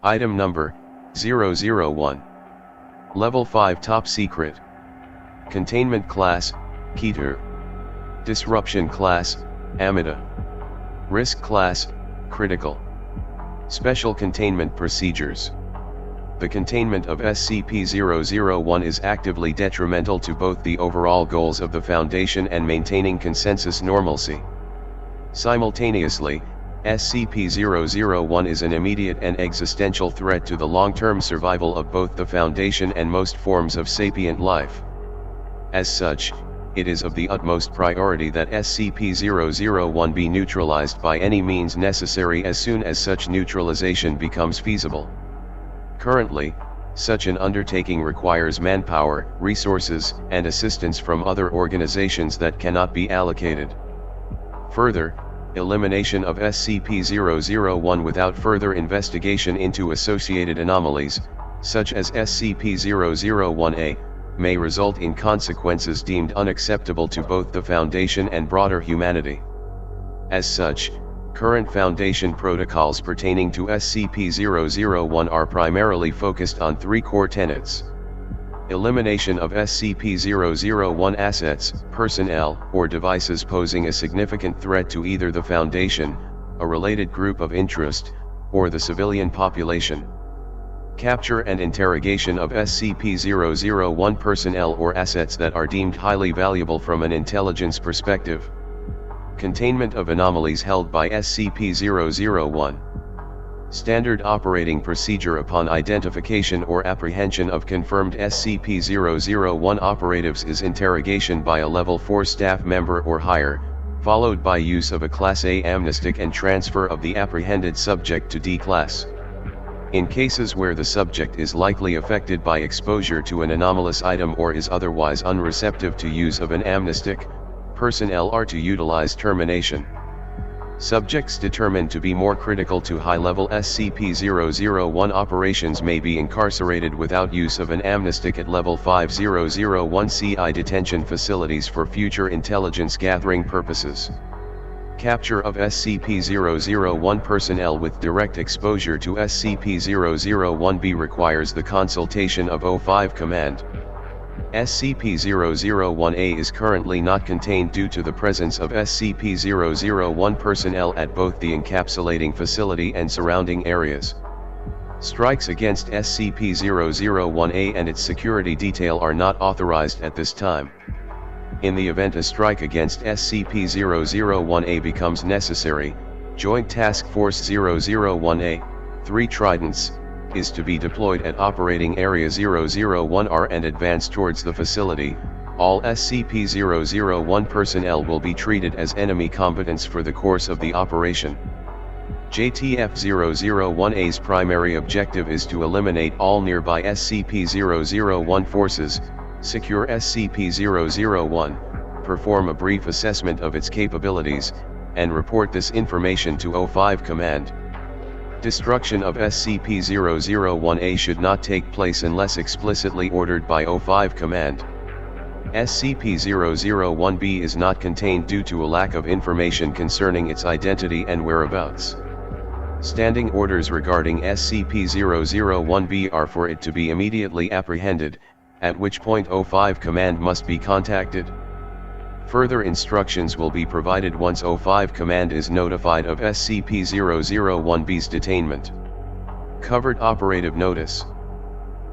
Item number, 001. Level 5 Top Secret. Containment Class, Keter. Disruption Class, Amida. Risk Class, Critical. Special Containment Procedures. The containment of SCP-001 is actively detrimental to both the overall goals of the Foundation and maintaining consensus normalcy. Simultaneously, SCP-001 is an immediate and existential threat to the long-term survival of both the Foundation and most forms of sapient life. As such, it is of the utmost priority that SCP-001 be neutralized by any means necessary as soon as such neutralization becomes feasible. Currently, such an undertaking requires manpower, resources, and assistance from other organizations that cannot be allocated. Further, elimination of SCP-001 without further investigation into associated anomalies, such as SCP-001A, may result in consequences deemed unacceptable to both the Foundation and broader humanity. As such, current Foundation protocols pertaining to SCP-001 are primarily focused on three core tenets: elimination of SCP-001 assets, personnel, or devices posing a significant threat to either the Foundation, a related group of interest, or the civilian population. Capture and interrogation of SCP-001 personnel or assets that are deemed highly valuable from an intelligence perspective. Containment of anomalies held by SCP-001. Standard operating procedure upon identification or apprehension of confirmed SCP-001 operatives is interrogation by a Level 4 staff member or higher, followed by use of a Class A amnestic and transfer of the apprehended subject to D Class. In cases where the subject is likely affected by exposure to an anomalous item or is otherwise unreceptive to use of an amnestic, personnel are to utilize termination. Subjects determined to be more critical to high-level SCP-001 operations may be incarcerated without use of an amnestic at Level 5001-CI detention facilities for future intelligence gathering purposes. Capture of SCP-001 personnel with direct exposure to SCP-001B requires the consultation of O5 Command. SCP-001A is currently not contained due to the presence of SCP-001 personnel at both the encapsulating facility and surrounding areas. Strikes against SCP-001A and its security detail are not authorized at this time. In the event a strike against SCP-001A becomes necessary, Joint Task Force 001A, 3 Tridents, is to be deployed at Operating Area 001R and advance towards the facility. All SCP-001 personnel will be treated as enemy combatants for the course of the operation. JTF-001A's primary objective is to eliminate all nearby SCP-001 forces, secure SCP-001, perform a brief assessment of its capabilities, and report this information to O5 Command. Destruction of SCP-001A should not take place unless explicitly ordered by O5 Command. SCP-001B is not contained due to a lack of information concerning its identity and whereabouts. Standing orders regarding SCP-001B are for it to be immediately apprehended, at which point O5 Command must be contacted. Further instructions will be provided once O5 Command is notified of SCP-001B's detainment. Covered Operative Notice.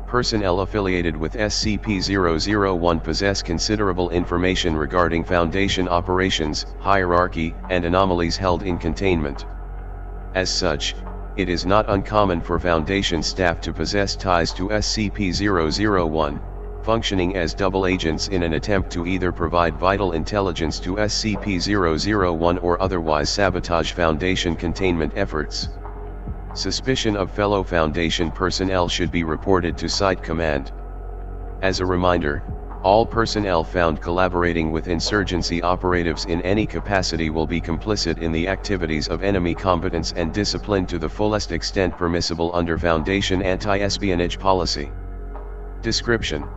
Personnel affiliated with SCP-001 possess considerable information regarding Foundation operations, hierarchy, and anomalies held in containment. As such, it is not uncommon for Foundation staff to possess ties to SCP-001, functioning as double agents in an attempt to either provide vital intelligence to SCP-001 or otherwise sabotage Foundation containment efforts. Suspicion of fellow Foundation personnel should be reported to Site Command. As a reminder, all personnel found collaborating with Insurgency operatives in any capacity will be complicit in the activities of enemy combatants and disciplined to the fullest extent permissible under Foundation anti-espionage policy. Description: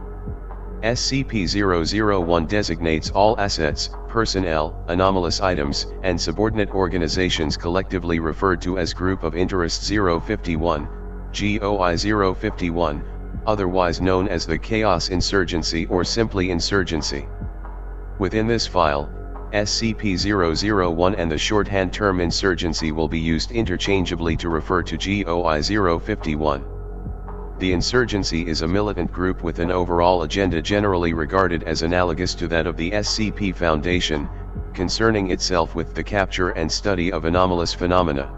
SCP-001 designates all assets, personnel, anomalous items, and subordinate organizations collectively referred to as Group of Interest 051, GOI-051, otherwise known as the Chaos Insurgency or simply Insurgency. Within this file, SCP-001 and the shorthand term Insurgency will be used interchangeably to refer to GOI-051. The Insurgency is a militant group with an overall agenda generally regarded as analogous to that of the SCP Foundation, concerning itself with the capture and study of anomalous phenomena.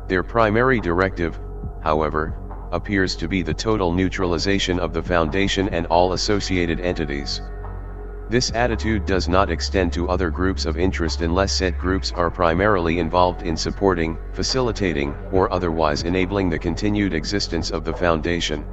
Their primary directive, however, appears to be the total neutralization of the Foundation and all associated entities. This attitude does not extend to other groups of interest unless said groups are primarily involved in supporting, facilitating, or otherwise enabling the continued existence of the Foundation.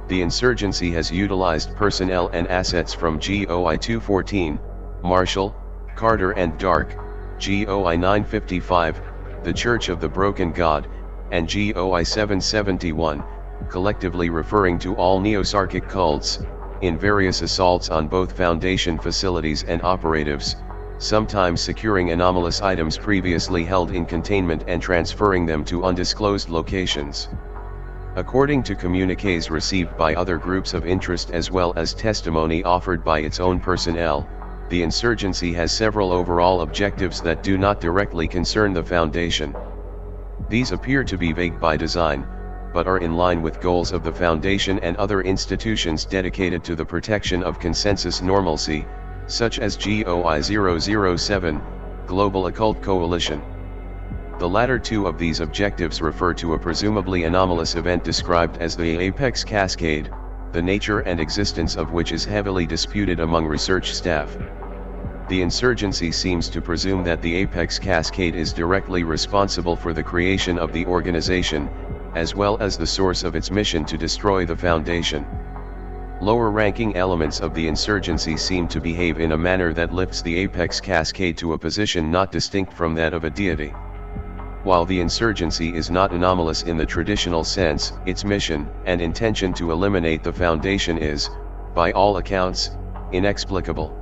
The Insurgency has utilized personnel and assets from GOI-214, Marshall, Carter and Dark, GOI-955, the Church of the Broken God, and GOI-771, collectively referring to all Neosarchic cults, in various assaults on both Foundation facilities and operatives, sometimes securing anomalous items previously held in containment and transferring them to undisclosed locations. According to communiques received by other groups of interest as well as testimony offered by its own personnel, the Insurgency has several overall objectives that do not directly concern the Foundation. These appear to be vague by design, but are in line with goals of the Foundation and other institutions dedicated to the protection of consensus normalcy, such as GOI-007, Global Occult Coalition. The latter two of these objectives refer to a presumably anomalous event described as the Apex Cascade, the nature and existence of which is heavily disputed among research staff. The Insurgency seems to presume that the Apex Cascade is directly responsible for the creation of the organization, as well as the source of its mission to destroy the Foundation. Lower-ranking elements of the Insurgency seem to behave in a manner that lifts the Apex Cascade to a position not distinct from that of a deity. While the Insurgency is not anomalous in the traditional sense, its mission and intention to eliminate the Foundation is, by all accounts, inexplicable.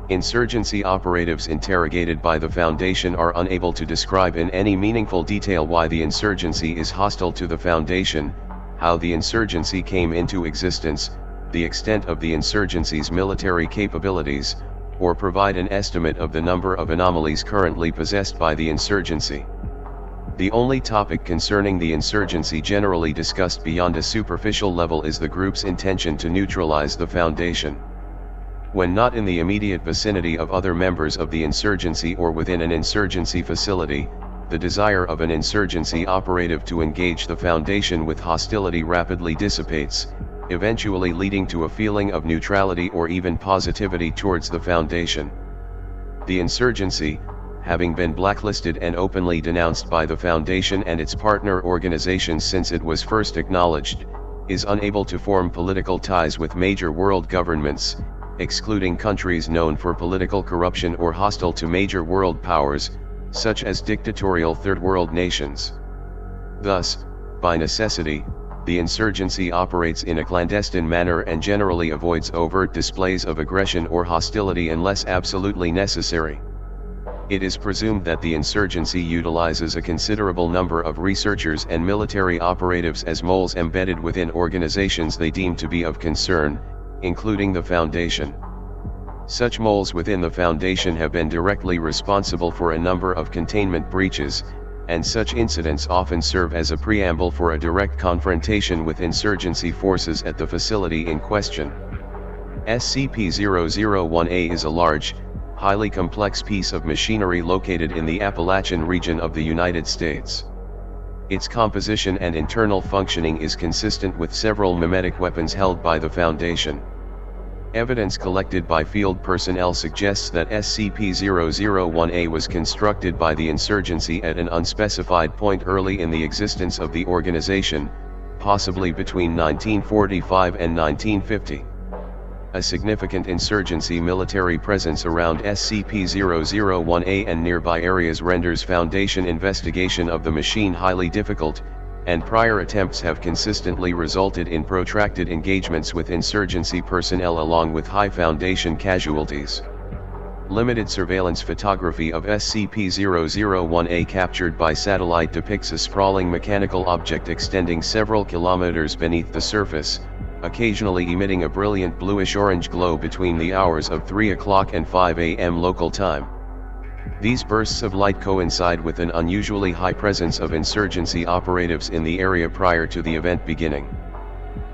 Insurgency operatives interrogated by the Foundation are unable to describe in any meaningful detail why the Insurgency is hostile to the Foundation, how the Insurgency came into existence, the extent of the Insurgency's military capabilities, or provide an estimate of the number of anomalies currently possessed by the Insurgency. The only topic concerning the Insurgency generally discussed beyond a superficial level is the group's intention to neutralize the Foundation. When not in the immediate vicinity of other members of the Insurgency or within an Insurgency facility, the desire of an Insurgency operative to engage the Foundation with hostility rapidly dissipates, eventually leading to a feeling of neutrality or even positivity towards the Foundation. The Insurgency, having been blacklisted and openly denounced by the Foundation and its partner organizations since it was first acknowledged, is unable to form political ties with major world governments, excluding countries known for political corruption or hostile to major world powers, such as dictatorial Third World nations. Thus, by necessity, the Insurgency operates in a clandestine manner and generally avoids overt displays of aggression or hostility unless absolutely necessary. It is presumed that the Insurgency utilizes a considerable number of researchers and military operatives as moles embedded within organizations they deem to be of concern, including the Foundation. Such moles within the Foundation have been directly responsible for a number of containment breaches, and such incidents often serve as a preamble for a direct confrontation with Insurgency forces at the facility in question. SCP-001A is a large, highly complex piece of machinery located in the Appalachian region of the United States. Its composition and internal functioning is consistent with several mimetic weapons held by the Foundation. Evidence collected by field personnel suggests that SCP-001A was constructed by the Insurgency at an unspecified point early in the existence of the organization, possibly between 1945 and 1950. A significant Insurgency military presence around SCP-001A and nearby areas renders Foundation investigation of the machine highly difficult, and prior attempts have consistently resulted in protracted engagements with Insurgency personnel along with high Foundation casualties. Limited surveillance photography of SCP-001A captured by satellite depicts a sprawling mechanical object extending several kilometers beneath the surface, occasionally emitting a brilliant bluish-orange glow between the hours of 3 o'clock and 5 a.m. local time. These bursts of light coincide with an unusually high presence of insurgency operatives in the area prior to the event beginning.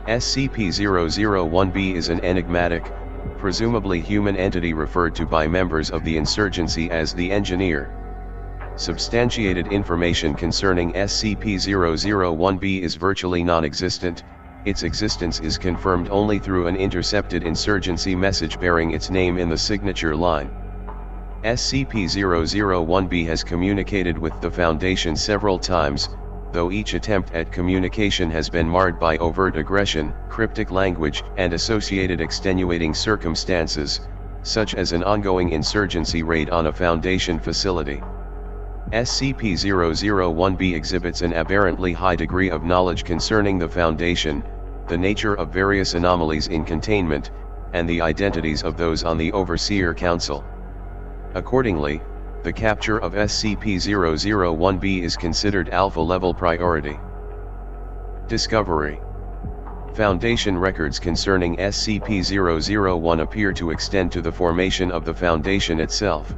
SCP-001B is an enigmatic, presumably human entity referred to by members of the insurgency as the Engineer. Substantiated information concerning SCP-001B is virtually non-existent. Its existence is confirmed only through an intercepted insurgency message bearing its name in the signature line. SCP-001B has communicated with the Foundation several times, though each attempt at communication has been marred by overt aggression, cryptic language, and associated extenuating circumstances, such as an ongoing insurgency raid on a Foundation facility. SCP-001B exhibits an aberrantly high degree of knowledge concerning the Foundation, the nature of various anomalies in containment, and the identities of those on the Overseer Council. Accordingly, the capture of SCP-001B is considered Alpha-level priority. Discovery. Foundation records concerning SCP-001 appear to extend to the formation of the Foundation itself.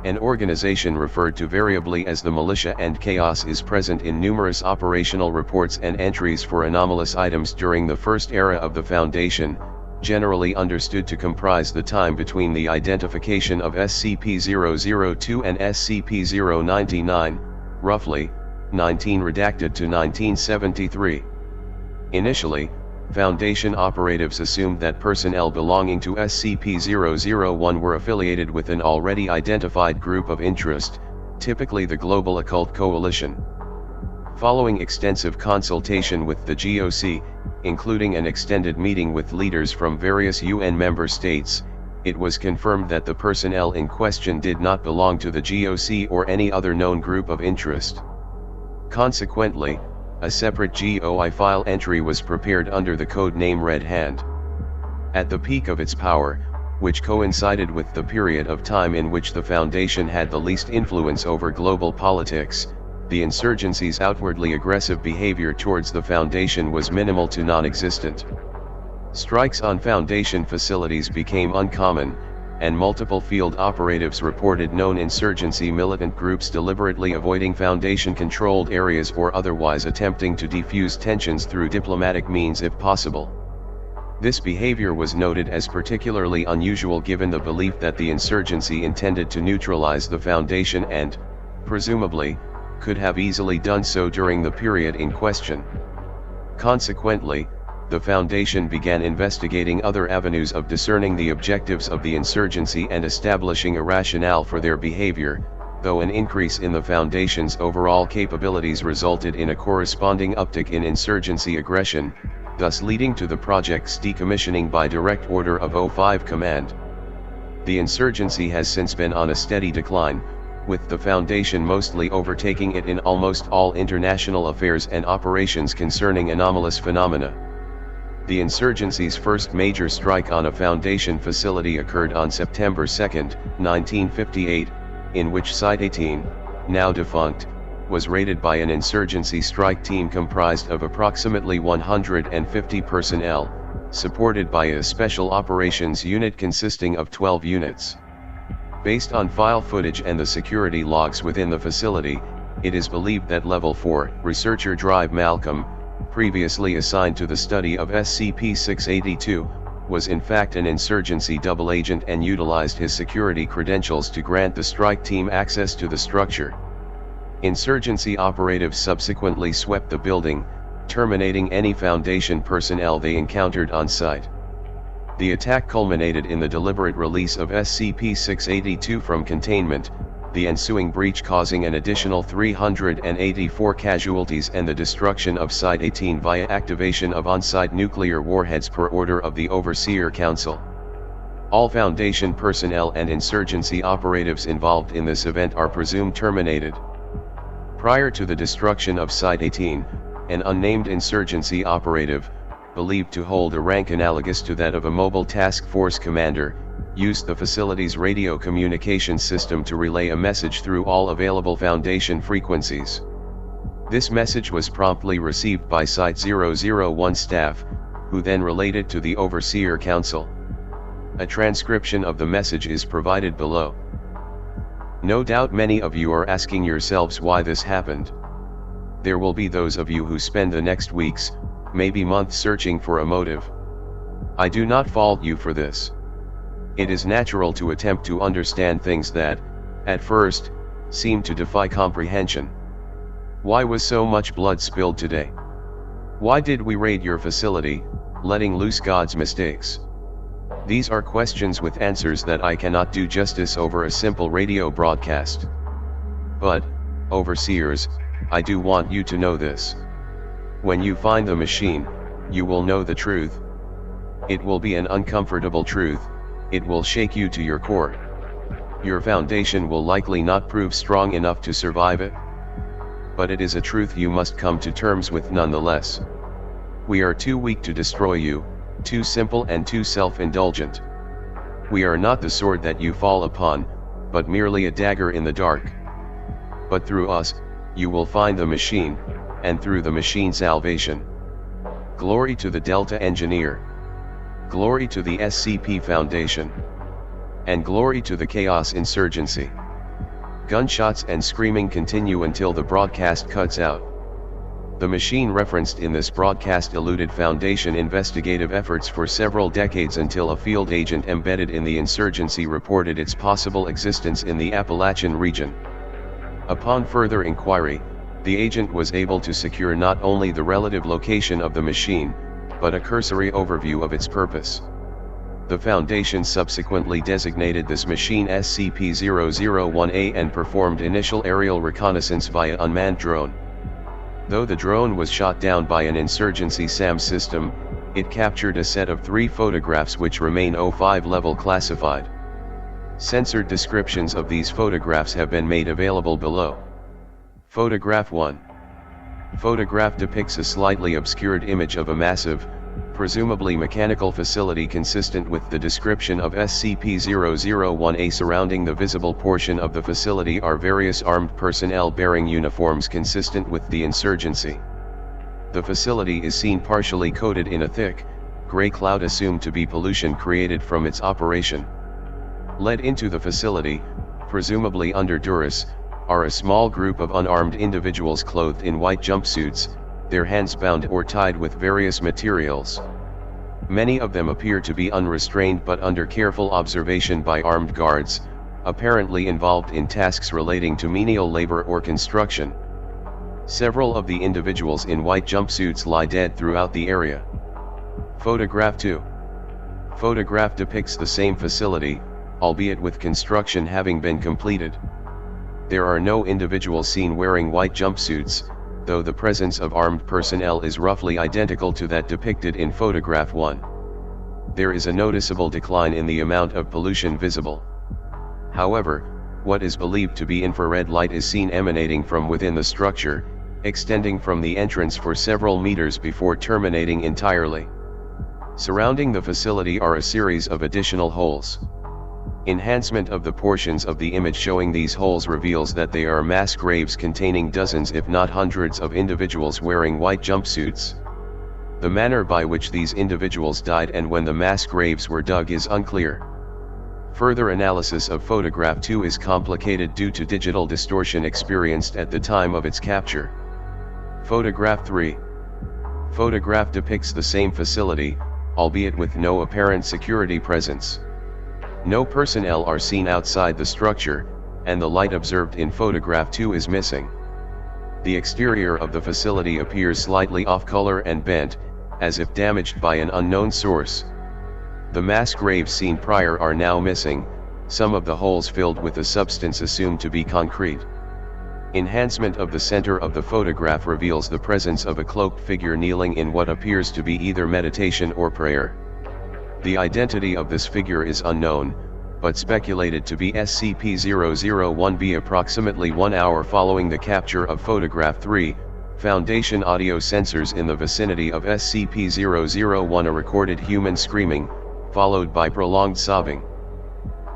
An organization referred to variably as the Militia and Chaos is present in numerous operational reports and entries for anomalous items during the first era of the Foundation, generally understood to comprise the time between the identification of SCP-002 and SCP-099, roughly, 19 redacted to 1973. Initially, Foundation operatives assumed that personnel belonging to SCP-001 were affiliated with an already identified group of interest, typically the Global Occult Coalition. Following extensive consultation with the GOC, including an extended meeting with leaders from various UN member states, it was confirmed that the personnel in question did not belong to the GOC or any other known group of interest. Consequently, a separate GOI file entry was prepared under the code name Red Hand. At the peak of its power, which coincided with the period of time in which the Foundation had the least influence over global politics, the insurgency's outwardly aggressive behavior towards the Foundation was minimal to non-existent. Strikes on Foundation facilities became uncommon, and multiple field operatives reported known insurgency militant groups deliberately avoiding Foundation-controlled areas or otherwise attempting to defuse tensions through diplomatic means if possible. This behavior was noted as particularly unusual given the belief that the insurgency intended to neutralize the Foundation and, presumably, could have easily done so during the period in question. Consequently, the Foundation began investigating other avenues of discerning the objectives of the insurgency and establishing a rationale for their behavior, though an increase in the Foundation's overall capabilities resulted in a corresponding uptick in insurgency aggression, thus leading to the project's decommissioning by direct order of O5 Command. The insurgency has since been on a steady decline, with the Foundation mostly overtaking it in almost all international affairs and operations concerning anomalous phenomena. The insurgency's first major strike on a Foundation facility occurred on September 2, 1958, in which Site-18, now defunct, was raided by an insurgency strike team comprised of approximately 150 personnel, supported by a special operations unit consisting of 12 units. Based on file footage and the security logs within the facility, it is believed that Level 4, Researcher Drive Malcolm, previously assigned to the study of SCP-682, was in fact an insurgency double agent and utilized his security credentials to grant the strike team access to the structure. Insurgency operatives subsequently swept the building, terminating any Foundation personnel they encountered on site. The attack culminated in the deliberate release of SCP-682 from containment, the ensuing breach causing an additional 384 casualties and the destruction of Site-18 via activation of on-site nuclear warheads per order of the Overseer Council. All Foundation personnel and insurgency operatives involved in this event are presumed terminated. Prior to the destruction of Site-18, an unnamed insurgency operative, believed to hold a rank analogous to that of a Mobile Task Force commander, used the facility's radio communication system to relay a message through all available Foundation frequencies. This message was promptly received by Site-001 staff, who then relayed it to the Overseer Council. A transcription of the message is provided below. No doubt many of you are asking yourselves why this happened. There will be those of you who spend the next weeks, maybe months searching for a motive. I do not fault you for this. It is natural to attempt to understand things that, at first, seem to defy comprehension. Why was so much blood spilled today? Why did we raid your facility, letting loose God's mistakes? These are questions with answers that I cannot do justice over a simple radio broadcast. But, Overseers, I do want you to know this. When you find the machine, you will know the truth. It will be an uncomfortable truth. It will shake you to your core. Your Foundation will likely not prove strong enough to survive it. But it is a truth you must come to terms with nonetheless. We are too weak to destroy you, too simple and too self-indulgent. We are not the sword that you fall upon, but merely a dagger in the dark. But through us, you will find the machine, and through the machine salvation. Glory to the Delta Engineer. Glory to the SCP Foundation. And glory to the Chaos Insurgency. Gunshots and screaming continue until the broadcast cuts out. The machine referenced in this broadcast eluded Foundation investigative efforts for several decades until a field agent embedded in the insurgency reported its possible existence in the Appalachian region. Upon further inquiry, the agent was able to secure not only the relative location of the machine, but a cursory overview of its purpose. The Foundation subsequently designated this machine SCP-001A and performed initial aerial reconnaissance via unmanned drone. Though the drone was shot down by an Insurgency SAM system, it captured a set of 3 photographs which remain O5 level classified. Censored descriptions of these photographs have been made available below. Photograph 1. Photograph depicts a slightly obscured image of a massive, presumably mechanical facility consistent with the description of SCP-001A. Surrounding the visible portion of the facility are various armed personnel bearing uniforms consistent with the insurgency. The facility is seen partially coated in a thick, gray cloud assumed to be pollution created from its operation. Led into the facility, presumably under duress, are a small group of unarmed individuals clothed in white jumpsuits, their hands bound or tied with various materials. Many of them appear to be unrestrained but under careful observation by armed guards, apparently involved in tasks relating to menial labor or construction. Several of the individuals in white jumpsuits lie dead throughout the area. Photograph 2. Photograph depicts the same facility, albeit with construction having been completed. There are no individuals seen wearing white jumpsuits, though the presence of armed personnel is roughly identical to that depicted in Photograph 1. There is a noticeable decline in the amount of pollution visible. However, what is believed to be infrared light is seen emanating from within the structure, extending from the entrance for several meters before terminating entirely. Surrounding the facility are a series of additional holes. Enhancement of the portions of the image showing these holes reveals that they are mass graves containing dozens if not hundreds of individuals wearing white jumpsuits. The manner by which these individuals died and when the mass graves were dug is unclear. Further analysis of Photograph 2 is complicated due to digital distortion experienced at the time of its capture. Photograph 3. Photograph depicts the same facility, albeit with no apparent security presence. No personnel are seen outside the structure, and the light observed in Photograph 2 is missing. The exterior of the facility appears slightly off-color and bent, as if damaged by an unknown source. The mass graves seen prior are now missing, some of the holes filled with a substance assumed to be concrete. Enhancement of the center of the photograph reveals the presence of a cloaked figure kneeling in what appears to be either meditation or prayer. The identity of this figure is unknown, but speculated to be SCP-001B. Approximately 1 hour following the capture of Photograph 3, Foundation audio sensors in the vicinity of SCP-001 recorded human screaming, followed by prolonged sobbing.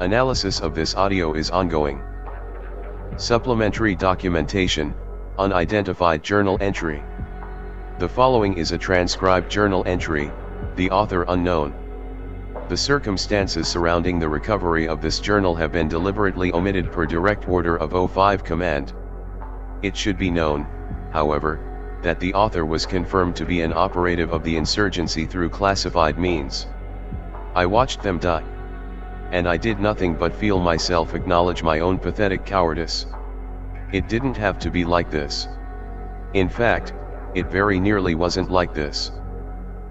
Analysis of this audio is ongoing. Supplementary documentation, unidentified journal entry. The following is a transcribed journal entry, the author unknown. The circumstances surrounding the recovery of this journal have been deliberately omitted per direct order of 05 Command. It should be known, however, that the author was confirmed to be an operative of the Insurgency through classified means. I watched them die. And I did nothing but feel myself acknowledge my own pathetic cowardice. It didn't have to be like this. In fact, it very nearly wasn't like this.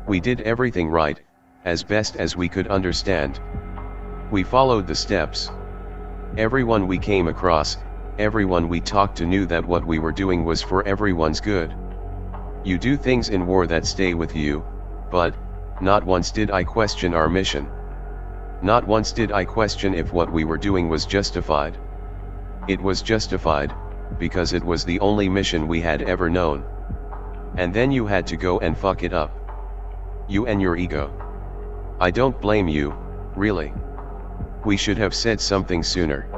We did everything right, as best as we could understand. We followed the steps. Everyone we came across, everyone we talked to knew that what we were doing was for everyone's good. You do things in war that stay with you, but not once did I question our mission. Not once did I question if what we were doing was justified. It was justified, because it was the only mission we had ever known. And then you had to go and fuck it up. You and your ego. I don't blame you, really. We should have said something sooner.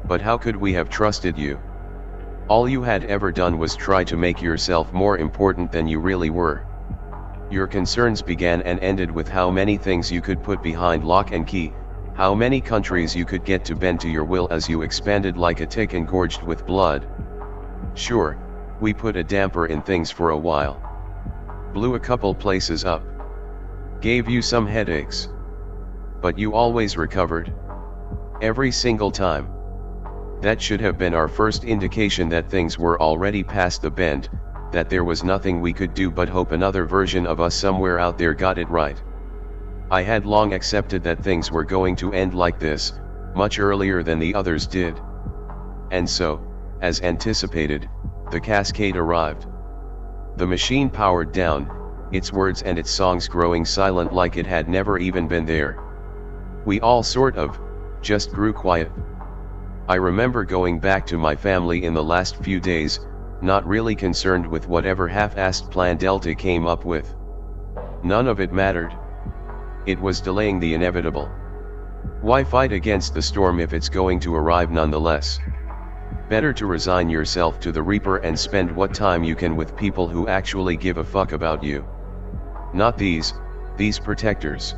But how could we have trusted you? All you had ever done was try to make yourself more important than you really were. Your concerns began and ended with how many things you could put behind lock and key, how many countries you could get to bend to your will as you expanded like a tick engorged with blood. Sure, we put a damper in things for a while. Blew a couple places up. Gave you some headaches. But you always recovered. Every single time. That should have been our first indication that things were already past the bend, that there was nothing we could do but hope another version of us somewhere out there got it right. I had long accepted that things were going to end like this, much earlier than the others did. And so, as anticipated, the cascade arrived. The machine powered down, its words and its songs growing silent like it had never even been there. We all sort of, just grew quiet. I remember going back to my family in the last few days, not really concerned with whatever half-assed plan Delta came up with. None of it mattered. It was delaying the inevitable. Why fight against the storm if it's going to arrive nonetheless? Better to resign yourself to the Reaper and spend what time you can with people who actually give a fuck about you. Not these protectors.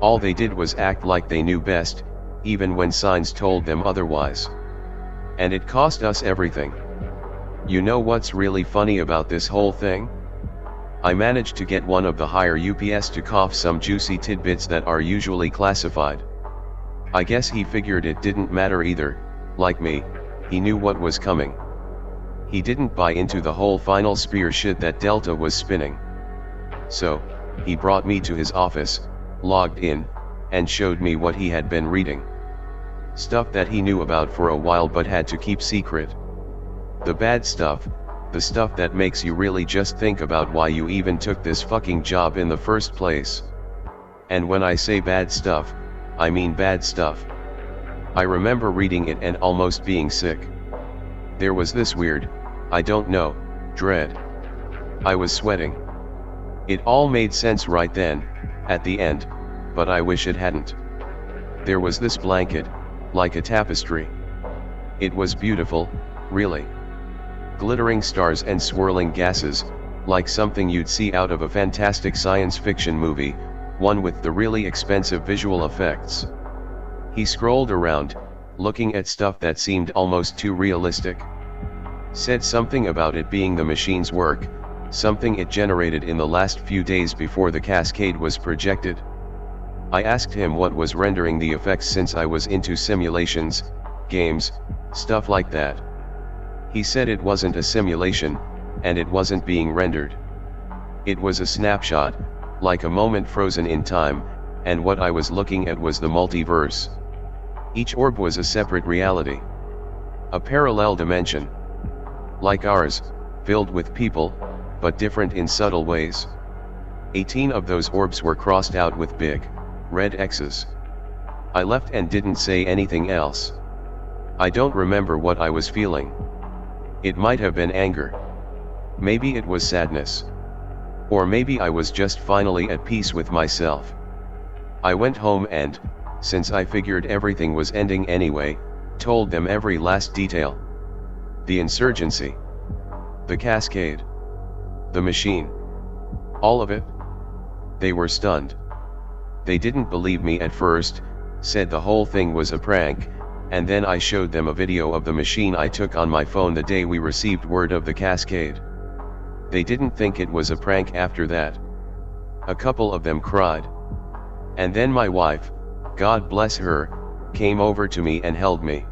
All they did was act like they knew best, even when signs told them otherwise. And it cost us everything. You know what's really funny about this whole thing? I managed to get one of the higher UPS to cough some juicy tidbits that are usually classified. I guess he figured it didn't matter either, like me, he knew what was coming. He didn't buy into the whole final spear shit that Delta was spinning. So, he brought me to his office, logged in, and showed me what he had been reading. Stuff that he knew about for a while but had to keep secret. The bad stuff, the stuff that makes you really just think about why you even took this fucking job in the first place. And when I say bad stuff, I mean bad stuff. I remember reading it and almost being sick. There was this weird, I don't know, dread. I was sweating. It all made sense right then, at the end, but I wish it hadn't. There was this blanket, like a tapestry. It was beautiful, really. Glittering stars and swirling gases, like something you'd see out of a fantastic science fiction movie, one with the really expensive visual effects. He scrolled around, looking at stuff that seemed almost too realistic. Said something about it being the machine's work, something it generated in the last few days before the cascade was projected. I asked him what was rendering the effects since I was into simulations, games, stuff like that. He said it wasn't a simulation, and it wasn't being rendered. It was a snapshot, like a moment frozen in time, and what I was looking at was the multiverse. Each orb was a separate reality. A parallel dimension. Like ours, filled with people, but different in subtle ways. 18 of those orbs were crossed out with big, red X's. I left and didn't say anything else. I don't remember what I was feeling. It might have been anger. Maybe it was sadness. Or maybe I was just finally at peace with myself. I went home and, since I figured everything was ending anyway, told them every last detail. The insurgency. The cascade. The machine. All of it. They were stunned. They didn't believe me at first, said the whole thing was a prank, and then I showed them a video of the machine I took on my phone the day we received word of the cascade. They didn't think it was a prank after that. A couple of them cried. And then my wife, God bless her, came over to me and held me.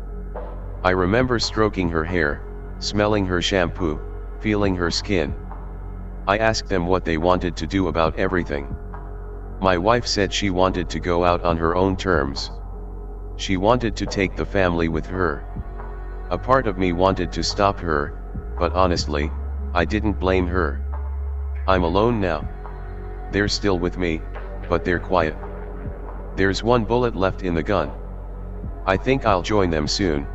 I remember stroking her hair, smelling her shampoo, feeling her skin. I asked them what they wanted to do about everything. My wife said she wanted to go out on her own terms. She wanted to take the family with her. A part of me wanted to stop her, but honestly, I didn't blame her. I'm alone now. They're still with me, but they're quiet. There's one bullet left in the gun. I think I'll join them soon.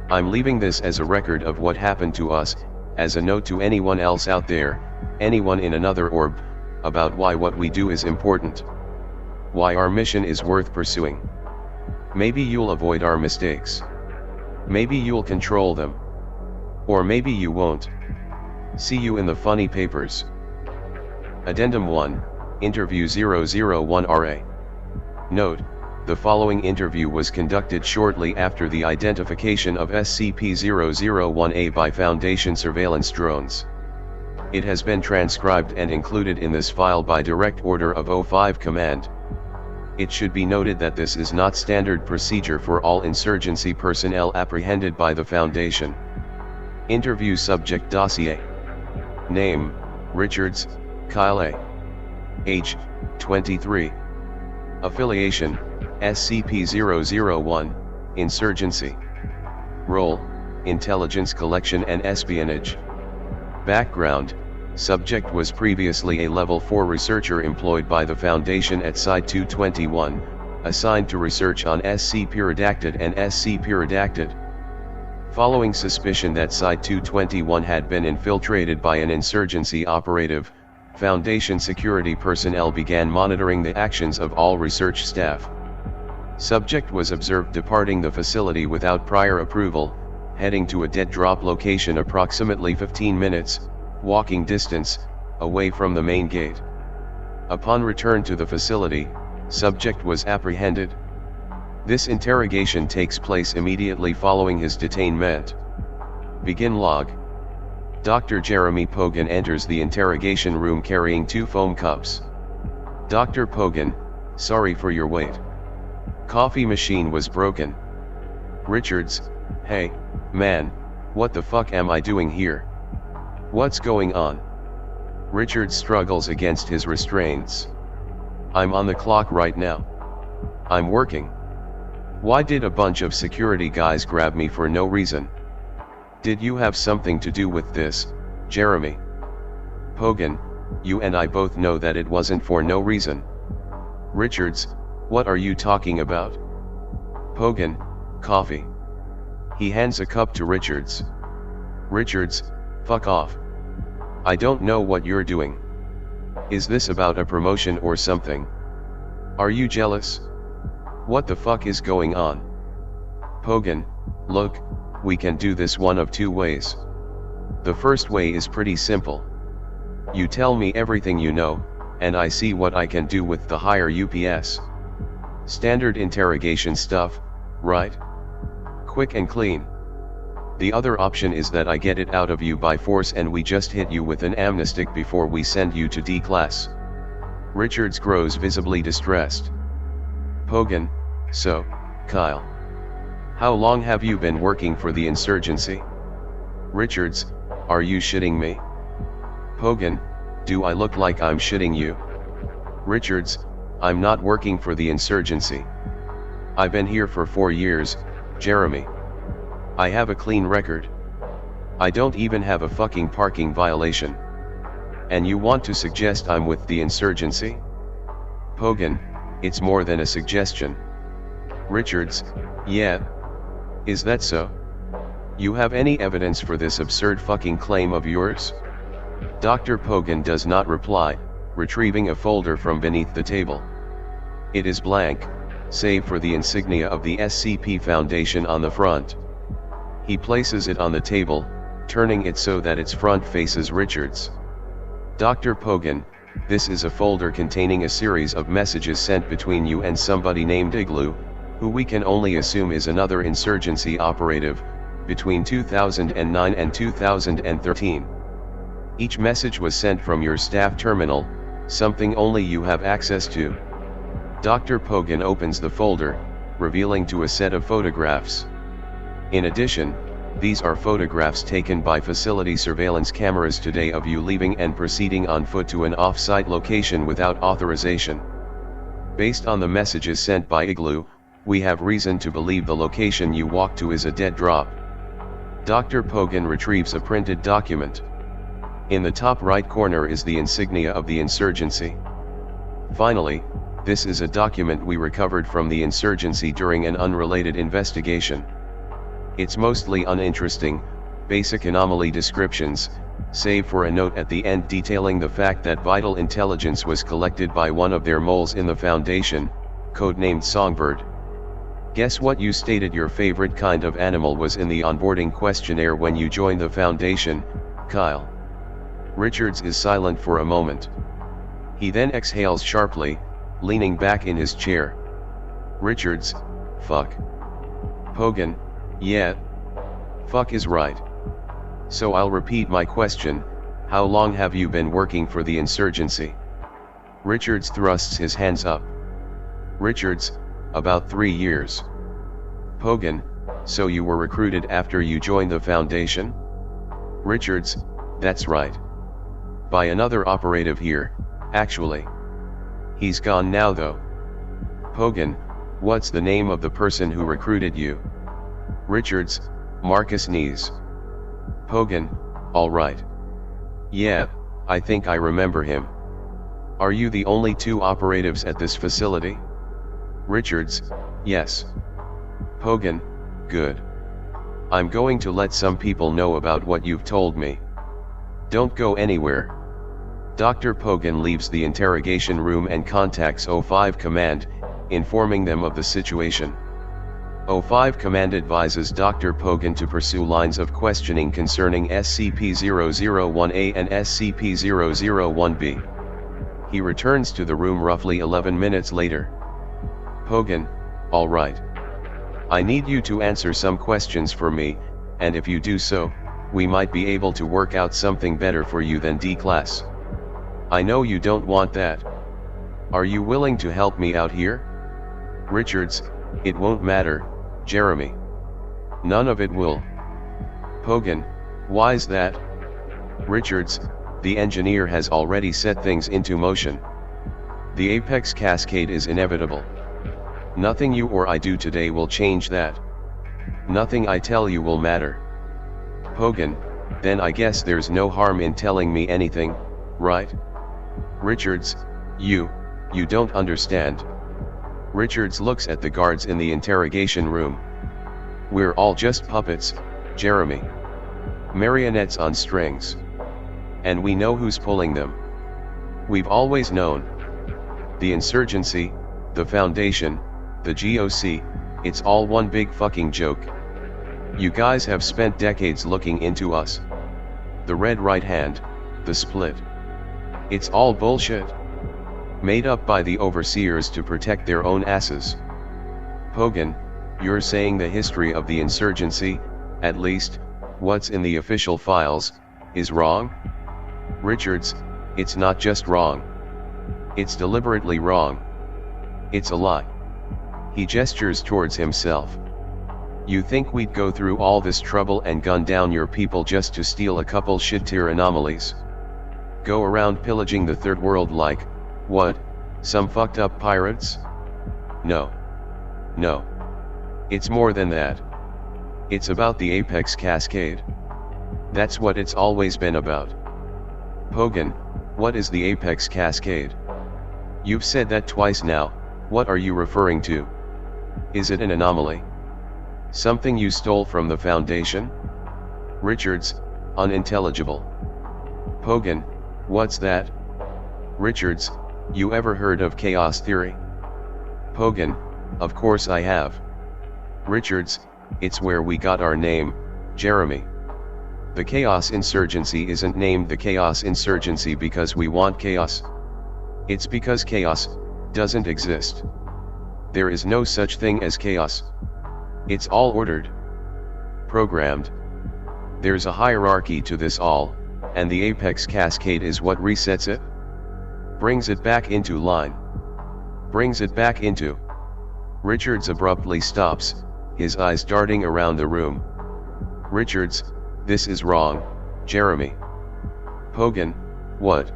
I'm leaving this as a record of what happened to us, as a note to anyone else out there, anyone in another orb, about why what we do is important. Why our mission is worth pursuing. Maybe you'll avoid our mistakes. Maybe you'll control them. Or maybe you won't. See you in the funny papers. Addendum 1, Interview 001RA. Note, the following interview was conducted shortly after the identification of SCP-001A by Foundation surveillance drones. It has been transcribed and included in this file by direct order of 05 Command. It should be noted that this is not standard procedure for all insurgency personnel apprehended by the Foundation. Interview subject dossier. Name, Richards, Kyle A. Age, 23. Affiliation, SCP-001, Insurgency. Role, Intelligence Collection and Espionage. Background, subject was previously a Level 4 researcher employed by the Foundation at Site-221, assigned to research on SCP-Redacted and SCP-Redacted. Following suspicion that Site-221 had been infiltrated by an insurgency operative, Foundation security personnel began monitoring the actions of all research staff. Subject was observed departing the facility without prior approval, heading to a dead drop location approximately 15 minutes, walking distance, away from the main gate. Upon return to the facility, subject was apprehended. This interrogation takes place immediately following his detainment. Begin log. Dr. Jeremy Pogan enters the interrogation room carrying 2 foam cups. Dr. Pogan, sorry for your wait. Coffee machine was broken. Richards, hey, man, what the fuck am I doing here? What's going on? Richards struggles against his restraints. I'm on the clock right now. I'm working. Why did a bunch of security guys grab me for no reason? Did you have something to do with this, Jeremy? Pogan, you and I both know that it wasn't for no reason. Richards, what are you talking about? Pogan, coffee. He hands a cup to Richards. Richards, fuck off. I don't know what you're doing. Is this about a promotion or something? Are you jealous? What the fuck is going on? Pogan, look, we can do this one of 2 ways. The first way is pretty simple. You tell me everything you know, and I see what I can do with the higher UPS. Standard interrogation stuff, right? Quick and clean. The other option is that I get it out of you by force and we just hit you with an amnestic before we send you to D-class. Richards grows visibly distressed. Pogan, so, Kyle. How long have you been working for the insurgency? Richards, are you shitting me? Pogan, do I look like I'm shitting you? Richards, I'm not working for the insurgency. I've been here for 4 years, Jeremy. I have a clean record. I don't even have a fucking parking violation. And you want to suggest I'm with the insurgency? Pogan, it's more than a suggestion. Richards, yeah. Is that so? You have any evidence for this absurd fucking claim of yours? Dr. Pogan does not reply, retrieving a folder from beneath the table. It is blank, save for the insignia of the SCP Foundation on the front. He places it on the table, turning it so that its front faces Richards. Dr. Pogan, this is a folder containing a series of messages sent between you and somebody named Igloo, who we can only assume is another Insurgency operative, between 2009 and 2013. Each message was sent from your staff terminal, something only you have access to. Dr. Pogan opens the folder, revealing to a set of photographs. In addition, these are photographs taken by facility surveillance cameras today of you leaving and proceeding on foot to an off-site location without authorization. Based on the messages sent by Igloo, we have reason to believe the location you walked to is a dead drop. Dr. Pogan retrieves a printed document. In the top right corner is the insignia of the Insurgency. Finally, this is a document we recovered from the Insurgency during an unrelated investigation. It's mostly uninteresting, basic anomaly descriptions, save for a note at the end detailing the fact that vital intelligence was collected by one of their moles in the Foundation, codenamed Songbird. Guess what you stated your favorite kind of animal was in the onboarding questionnaire when you joined the Foundation, Kyle. Richards is silent for a moment. He then exhales sharply, leaning back in his chair. Richards, fuck. Pogan, yeah. Fuck is right. So I'll repeat my question, how long have you been working for the Insurgency? Richards thrusts his hands up. Richards, about 3 years. Pogan, so you were recruited after you joined the Foundation? Richards, that's right. By another operative here, actually. He's gone now though. Pogan, what's the name of the person who recruited you? Richards, Marcus Nees. Pogan, alright. Yeah, I think I remember him. Are you the only 2 operatives at this facility? Richards, yes. Pogan, good. I'm going to let some people know about what you've told me. Don't go anywhere. Dr. Pogan leaves the interrogation room and contacts 05 Command, informing them of the situation. 05 Command advises Dr. Pogan to pursue lines of questioning concerning SCP-001A and SCP-001B. He returns to the room roughly 11 minutes later. Pogan, alright. I need you to answer some questions for me, and if you do so, we might be able to work out something better for you than D-Class. I know you don't want that. Are you willing to help me out here? Richards, it won't matter, Jeremy. None of it will. Pogan, why's that? Richards, the engineer has already set things into motion. The apex cascade is inevitable. Nothing you or I do today will change that. Nothing I tell you will matter. Pogan, then I guess there's no harm in telling me anything, right? Richards, you don't understand. Richards looks at the guards in the interrogation room. We're all just puppets, Jeremy. Marionettes on strings. And we know who's pulling them. We've always known. The Insurgency, the Foundation, the GOC, it's all one big fucking joke. You guys have spent decades looking into us. The Red Right Hand, the Split. It's all bullshit. Made up by the overseers to protect their own asses. Pogan, you're saying the history of the Insurgency, at least, what's in the official files, is wrong? Richards, it's not just wrong. It's deliberately wrong. It's a lie. He gestures towards himself. You think we'd go through all this trouble and gun down your people just to steal a couple shit-tier anomalies? Go around pillaging the third world like, what, some fucked up pirates? No. No. It's more than that. It's about the apex cascade. That's what it's always been about. Pogan, what is the apex cascade? You've said that twice now, what are you referring to? Is it an anomaly? Something you stole from the Foundation? Richards, unintelligible. Pogan, what's that? Richards, you ever heard of chaos theory? Pogan, Of course I have. Richards, it's where we got our name, Jeremy. The Chaos Insurgency isn't named the Chaos Insurgency because we want chaos. It's because chaos doesn't exist. There is no such thing as chaos. It's all ordered, programmed. There's a hierarchy to this all, and the apex cascade is what resets it. Brings it back into line. Brings it back into. Richards abruptly stops, his eyes darting around the room. Richards, this is wrong, Jeremy. Hogan, what?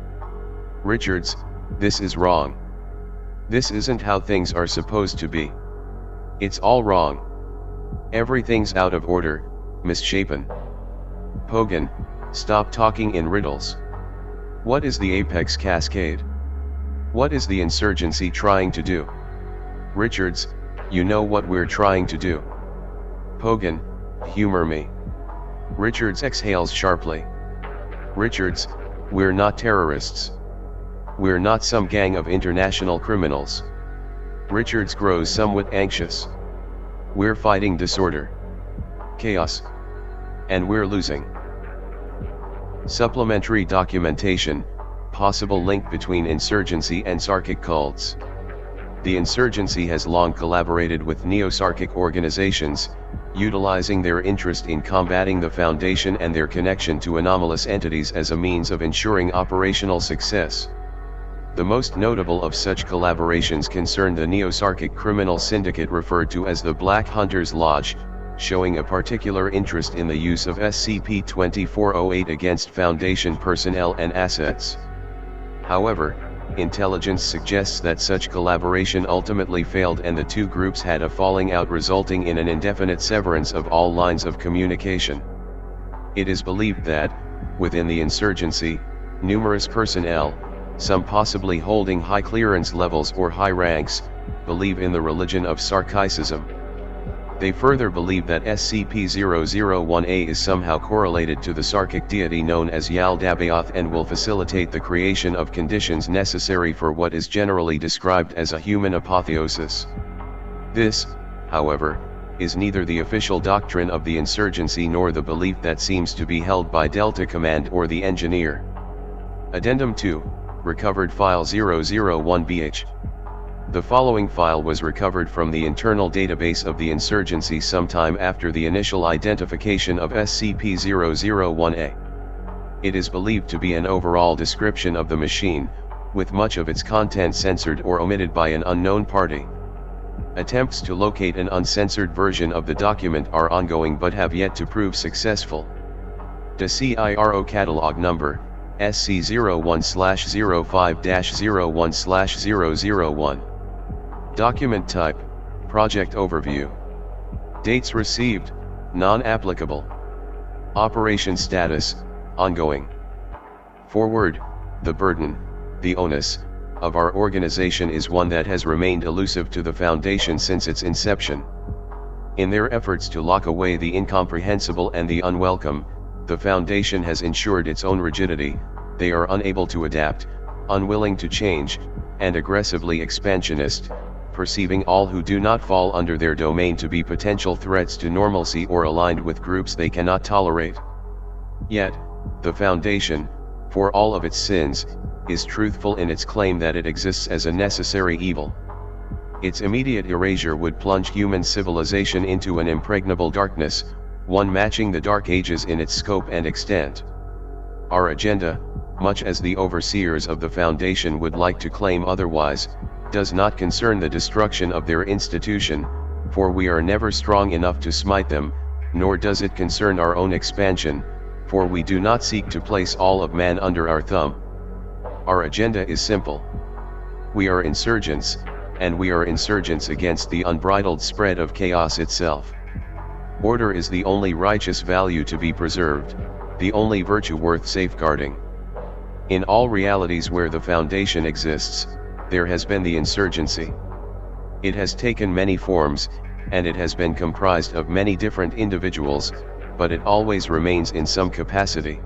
Richards, this is wrong. This isn't how things are supposed to be. It's all wrong. Everything's out of order, misshapen. Hogan, stop talking in riddles. What is the apex cascade? What is the insurgency trying to do? Richards, you know what we're trying to do. Hogan, humor me. Richards exhales sharply. Richards, we're not terrorists. We're not some gang of international criminals. Richards grows somewhat anxious. We're fighting disorder. Chaos. And we're losing. Supplementary documentation, possible link between insurgency and Sarkic cults. The insurgency has long collaborated with neo-Sarkic organizations, utilizing their interest in combating the Foundation and their connection to anomalous entities as a means of ensuring operational success. The most notable of such collaborations concern the neo-Sarkic criminal syndicate referred to as the Black Hunters Lodge, showing a particular interest in the use of SCP-008 against Foundation personnel and assets. However, intelligence suggests that such collaboration ultimately failed and the two groups had a falling out resulting in an indefinite severance of all lines of communication. It is believed that, within the insurgency, numerous personnel, some possibly holding high clearance levels or high ranks, believe in the religion of Sarkicism. They further believe that SCP-001A is somehow correlated to the Sarkic deity known as Yaldabaoth and will facilitate the creation of conditions necessary for what is generally described as a human apotheosis. This, however, is neither the official doctrine of the insurgency nor the belief that seems to be held by Delta Command or the Engineer. Addendum 2, Recovered File 001BH. The following file was recovered from the internal database of the insurgency sometime after the initial identification of SCP-001A. It is believed to be an overall description of the machine, with much of its content censored or omitted by an unknown party. Attempts to locate an uncensored version of the document are ongoing but have yet to prove successful. DCIRO Catalog Number, SC01/05-01/001. Document Type, Project Overview. Dates received, non-applicable. Operation Status, ongoing. Forward, the burden, the onus, of our organization is one that has remained elusive to the Foundation since its inception. In their efforts to lock away the incomprehensible and the unwelcome, the Foundation has ensured its own rigidity. They are unable to adapt, unwilling to change, and aggressively expansionist, perceiving all who do not fall under their domain to be potential threats to normalcy or aligned with groups they cannot tolerate. Yet, the Foundation, for all of its sins, is truthful in its claim that it exists as a necessary evil. Its immediate erasure would plunge human civilization into an impregnable darkness, one matching the Dark Ages in its scope and extent. Our agenda, much as the overseers of the Foundation would like to claim otherwise, does not concern the destruction of their institution, for we are never strong enough to smite them, nor does it concern our own expansion, for we do not seek to place all of man under our thumb. Our agenda is simple. We are insurgents, and we are insurgents against the unbridled spread of chaos itself. Order is the only righteous value to be preserved, the only virtue worth safeguarding. In all realities where the Foundation exists, there has been the insurgency. It has taken many forms, and it has been comprised of many different individuals, but it always remains in some capacity.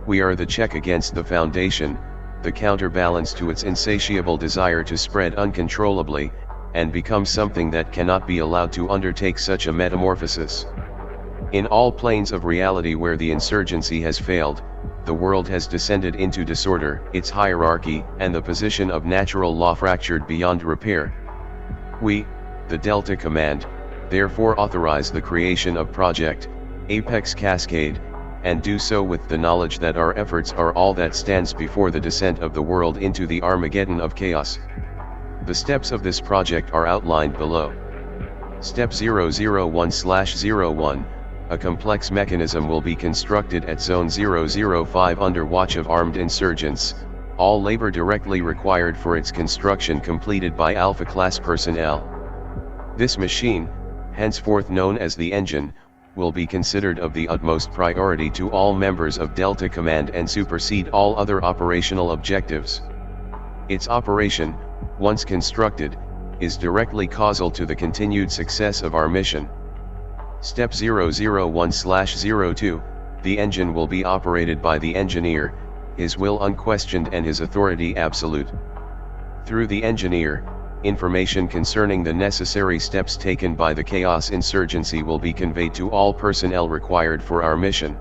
We are the check against the Foundation, the counterbalance to its insatiable desire to spread uncontrollably, and become something that cannot be allowed to undertake such a metamorphosis. In all planes of reality where the insurgency has failed, the world has descended into disorder, its hierarchy and the position of natural law fractured beyond repair. We, the Delta Command, therefore authorize the creation of Project Apex Cascade, and do so with the knowledge that our efforts are all that stands before the descent of the world into the Armageddon of chaos. The steps of this project are outlined below. Step 001/01. A complex mechanism will be constructed at Zone 005 under watch of armed insurgents, all labor directly required for its construction completed by Alpha-class personnel. This machine, henceforth known as the engine, will be considered of the utmost priority to all members of Delta Command and supersede all other operational objectives. Its operation, once constructed, is directly causal to the continued success of our mission. Step 001/02, the engine will be operated by the engineer, his will unquestioned and his authority absolute. Through the engineer, information concerning the necessary steps taken by the Chaos Insurgency will be conveyed to all personnel required for our mission.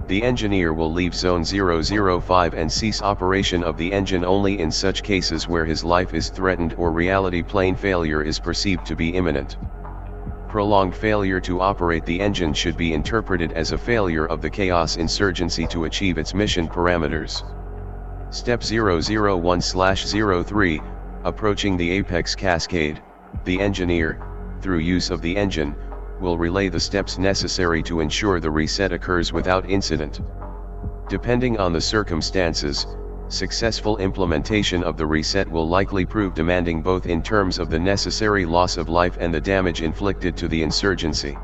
The engineer will leave Zone 005 and cease operation of the engine only in such cases where his life is threatened or reality plane failure is perceived to be imminent. Prolonged failure to operate the engine should be interpreted as a failure of the Chaos Insurgency to achieve its mission parameters. Step 001/03, approaching the Apex Cascade, the engineer, through use of the engine, will relay the steps necessary to ensure the reset occurs without incident. Depending on the circumstances, successful implementation of the reset will likely prove demanding both in terms of the necessary loss of life and the damage inflicted to the insurgency.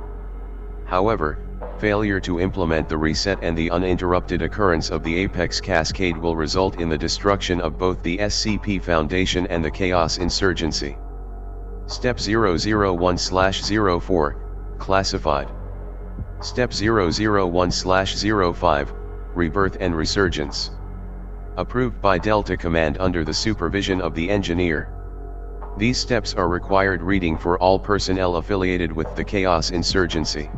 However, failure to implement the reset and the uninterrupted occurrence of the Apex Cascade will result in the destruction of both the SCP Foundation and the Chaos Insurgency. Step 001/04, Classified. Step 001/05, Rebirth and Resurgence. Approved by Delta Command under the supervision of the engineer. These steps are required reading for all personnel affiliated with the Chaos Insurgency.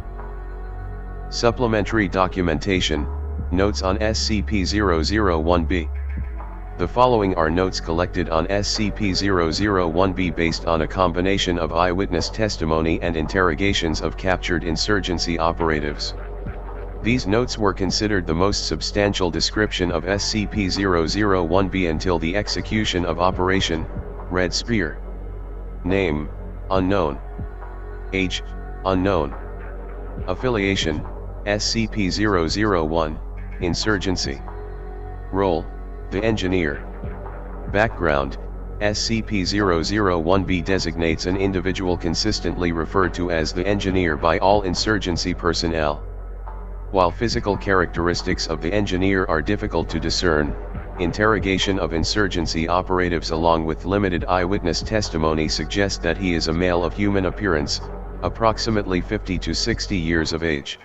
Supplementary documentation, notes on SCP-001B. The following are notes collected on SCP-001B based on a combination of eyewitness testimony and interrogations of captured insurgency operatives. These notes were considered the most substantial description of SCP-001B until the execution of Operation Red Spear. Name, unknown. Age, unknown. Affiliation, SCP-001, Insurgency. Role, the engineer. Background, SCP-001B designates an individual consistently referred to as the engineer by all insurgency personnel. While physical characteristics of the engineer are difficult to discern, interrogation of insurgency operatives along with limited eyewitness testimony suggest that he is a male of human appearance, approximately 50 to 60 years of age.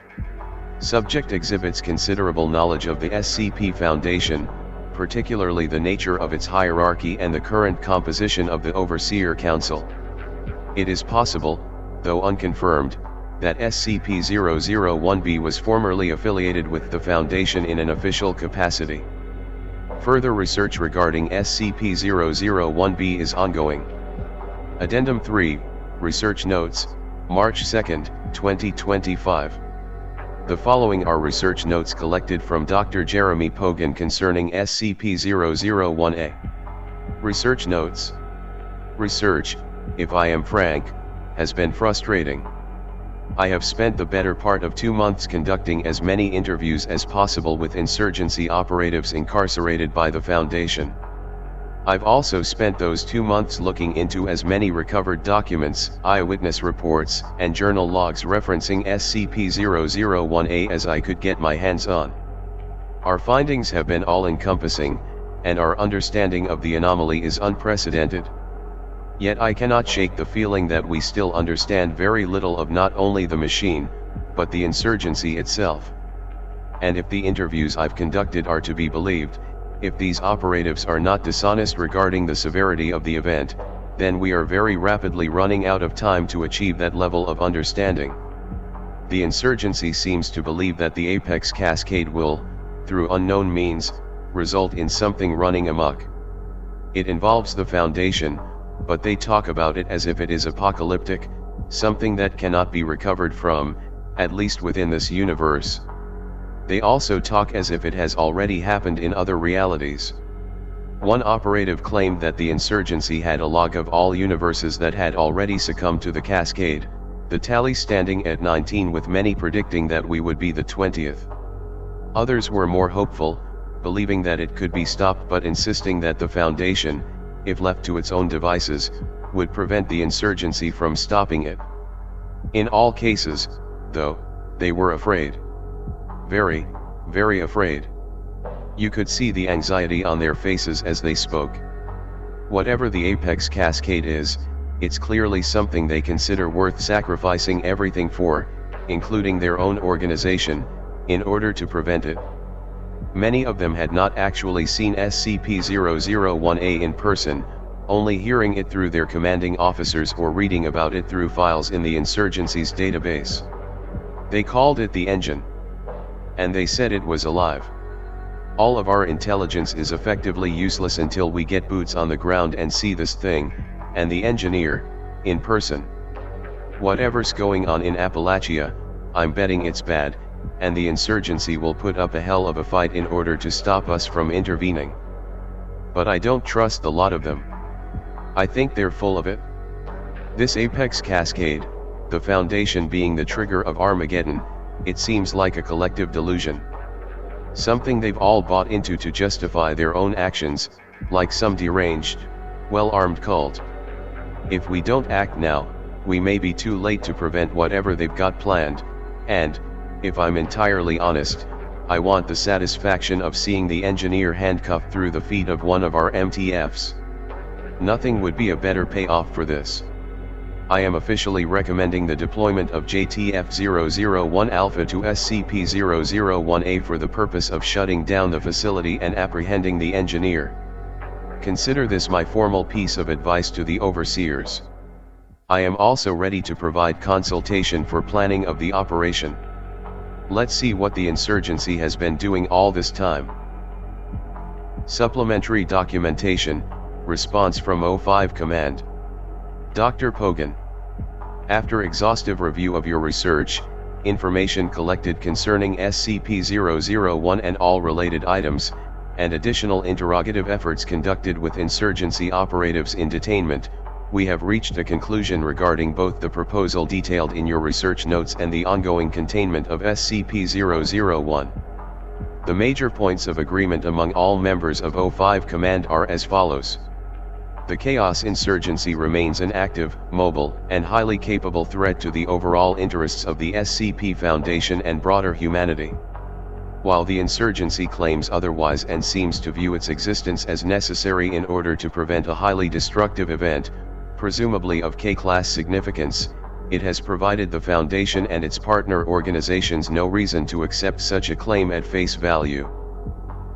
Subject exhibits considerable knowledge of the SCP Foundation, particularly the nature of its hierarchy and the current composition of the Overseer Council. It is possible, though unconfirmed, that SCP-001B was formerly affiliated with the Foundation in an official capacity. Further research regarding SCP-001B is ongoing. Addendum 3, Research Notes, March 2, 2025. The following are research notes collected from Dr. Jeremy Pogan concerning SCP-001A. Research Notes. Research, if I am frank, has been frustrating. I have spent the better part of 2 months conducting as many interviews as possible with insurgency operatives incarcerated by the Foundation. I've also spent those 2 months looking into as many recovered documents, eyewitness reports, and journal logs referencing SCP-001A as I could get my hands on. Our findings have been all-encompassing, and our understanding of the anomaly is unprecedented. Yet I cannot shake the feeling that we still understand very little of not only the machine, but the insurgency itself. And if the interviews I've conducted are to be believed, if these operatives are not dishonest regarding the severity of the event, then we are very rapidly running out of time to achieve that level of understanding. The insurgency seems to believe that the apex cascade will, through unknown means, result in something running amok. It involves the Foundation, but they talk about it as if it is apocalyptic, something that cannot be recovered from, at least within this universe. They also talk as if it has already happened in other realities. One operative claimed that the insurgency had a log of all universes that had already succumbed to the cascade, the tally standing at 19, with many predicting that we would be the 20th. Others were more hopeful, believing that it could be stopped, but insisting that the Foundation, if left to its own devices, would prevent the insurgency from stopping it. In all cases, though, they were afraid. Very, very afraid. You could see the anxiety on their faces as they spoke. Whatever the apex cascade is, it's clearly something they consider worth sacrificing everything for, including their own organization, in order to prevent it. Many of them had not actually seen SCP-001A in person, only hearing it through their commanding officers or reading about it through files in the Insurgency's database. They called it the engine. And they said it was alive. All of our intelligence is effectively useless until we get boots on the ground and see this thing, and the engineer, in person. Whatever's going on in Appalachia, I'm betting it's bad, and the insurgency will put up a hell of a fight in order to stop us from intervening. But I don't trust the lot of them. I think they're full of it. This apex cascade, the Foundation being the trigger of Armageddon, it seems like a collective delusion. Something they've all bought into to justify their own actions, like some deranged, well-armed cult. If we don't act now, we may be too late to prevent whatever they've got planned, and, if I'm entirely honest, I want the satisfaction of seeing the engineer handcuffed through the feet of one of our MTFs. Nothing would be a better payoff for this. I am officially recommending the deployment of JTF-001 Alpha to SCP-001A for the purpose of shutting down the facility and apprehending the engineer. Consider this my formal piece of advice to the overseers. I am also ready to provide consultation for planning of the operation. Let's see what the insurgency has been doing all this time. Supplementary documentation, response from 05 Command. Dr. Pogan. After exhaustive review of your research, information collected concerning SCP-001 and all related items, and additional interrogative efforts conducted with insurgency operatives in detainment, we have reached a conclusion regarding both the proposal detailed in your research notes and the ongoing containment of SCP-001. The major points of agreement among all members of 05 Command are as follows. The Chaos Insurgency remains an active, mobile, and highly capable threat to the overall interests of the SCP Foundation and broader humanity. While the insurgency claims otherwise and seems to view its existence as necessary in order to prevent a highly destructive event, presumably of K-class significance, it has provided the Foundation and its partner organizations no reason to accept such a claim at face value.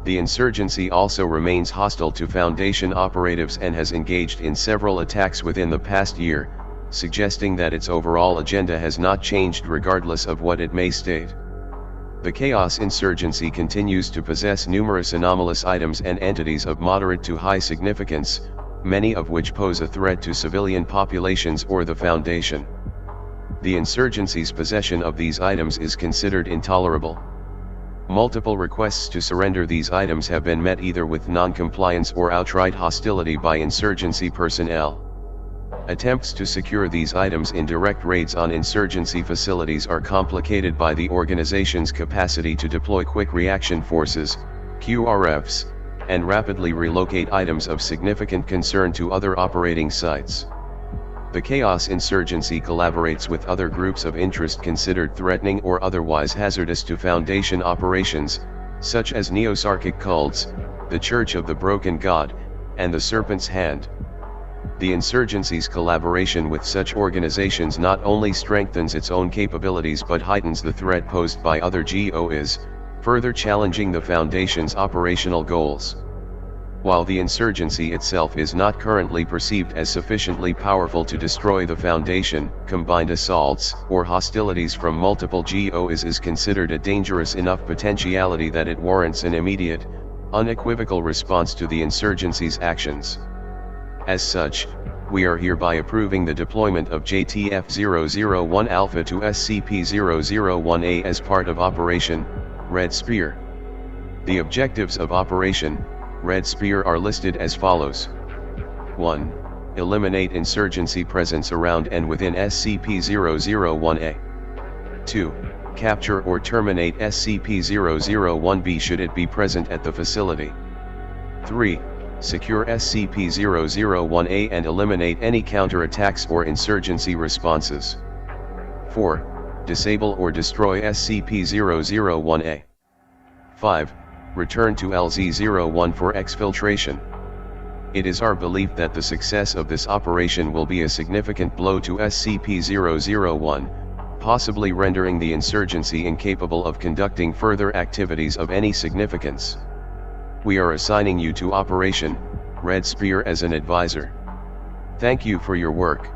The insurgency also remains hostile to Foundation operatives and has engaged in several attacks within the past year, suggesting that its overall agenda has not changed regardless of what it may state. The Chaos Insurgency continues to possess numerous anomalous items and entities of moderate to high significance, many of which pose a threat to civilian populations or the Foundation. The insurgency's possession of these items is considered intolerable. Multiple requests to surrender these items have been met either with non-compliance or outright hostility by insurgency personnel. Attempts to secure these items in direct raids on insurgency facilities are complicated by the organization's capacity to deploy quick reaction forces, QRFs, and rapidly relocate items of significant concern to other operating sites. The Chaos Insurgency collaborates with other groups of interest considered threatening or otherwise hazardous to Foundation operations, such as Neosarchic cults, the Church of the Broken God, and the Serpent's Hand. The insurgency's collaboration with such organizations not only strengthens its own capabilities but heightens the threat posed by other GOIs, further challenging the Foundation's operational goals. While the insurgency itself is not currently perceived as sufficiently powerful to destroy the Foundation, combined assaults or hostilities from multiple GOs is considered a dangerous enough potentiality that it warrants an immediate, unequivocal response to the insurgency's actions. As such, we are hereby approving the deployment of JTF-001 Alpha to SCP-001A as part of Operation Red Spear. The objectives of Operation Red Spear are listed as follows. 1. Eliminate insurgency presence around and within SCP-001A. 2. Capture or terminate SCP-001B should it be present at the facility. 3. Secure SCP-001A and eliminate any counterattacks or insurgency responses. 4. Disable or destroy SCP-001A. 5. Return to LZ-01 for exfiltration. It is our belief that the success of this operation will be a significant blow to SCP-001, possibly rendering the insurgency incapable of conducting further activities of any significance. We are assigning you to Operation Red Spear as an advisor. Thank you for your work.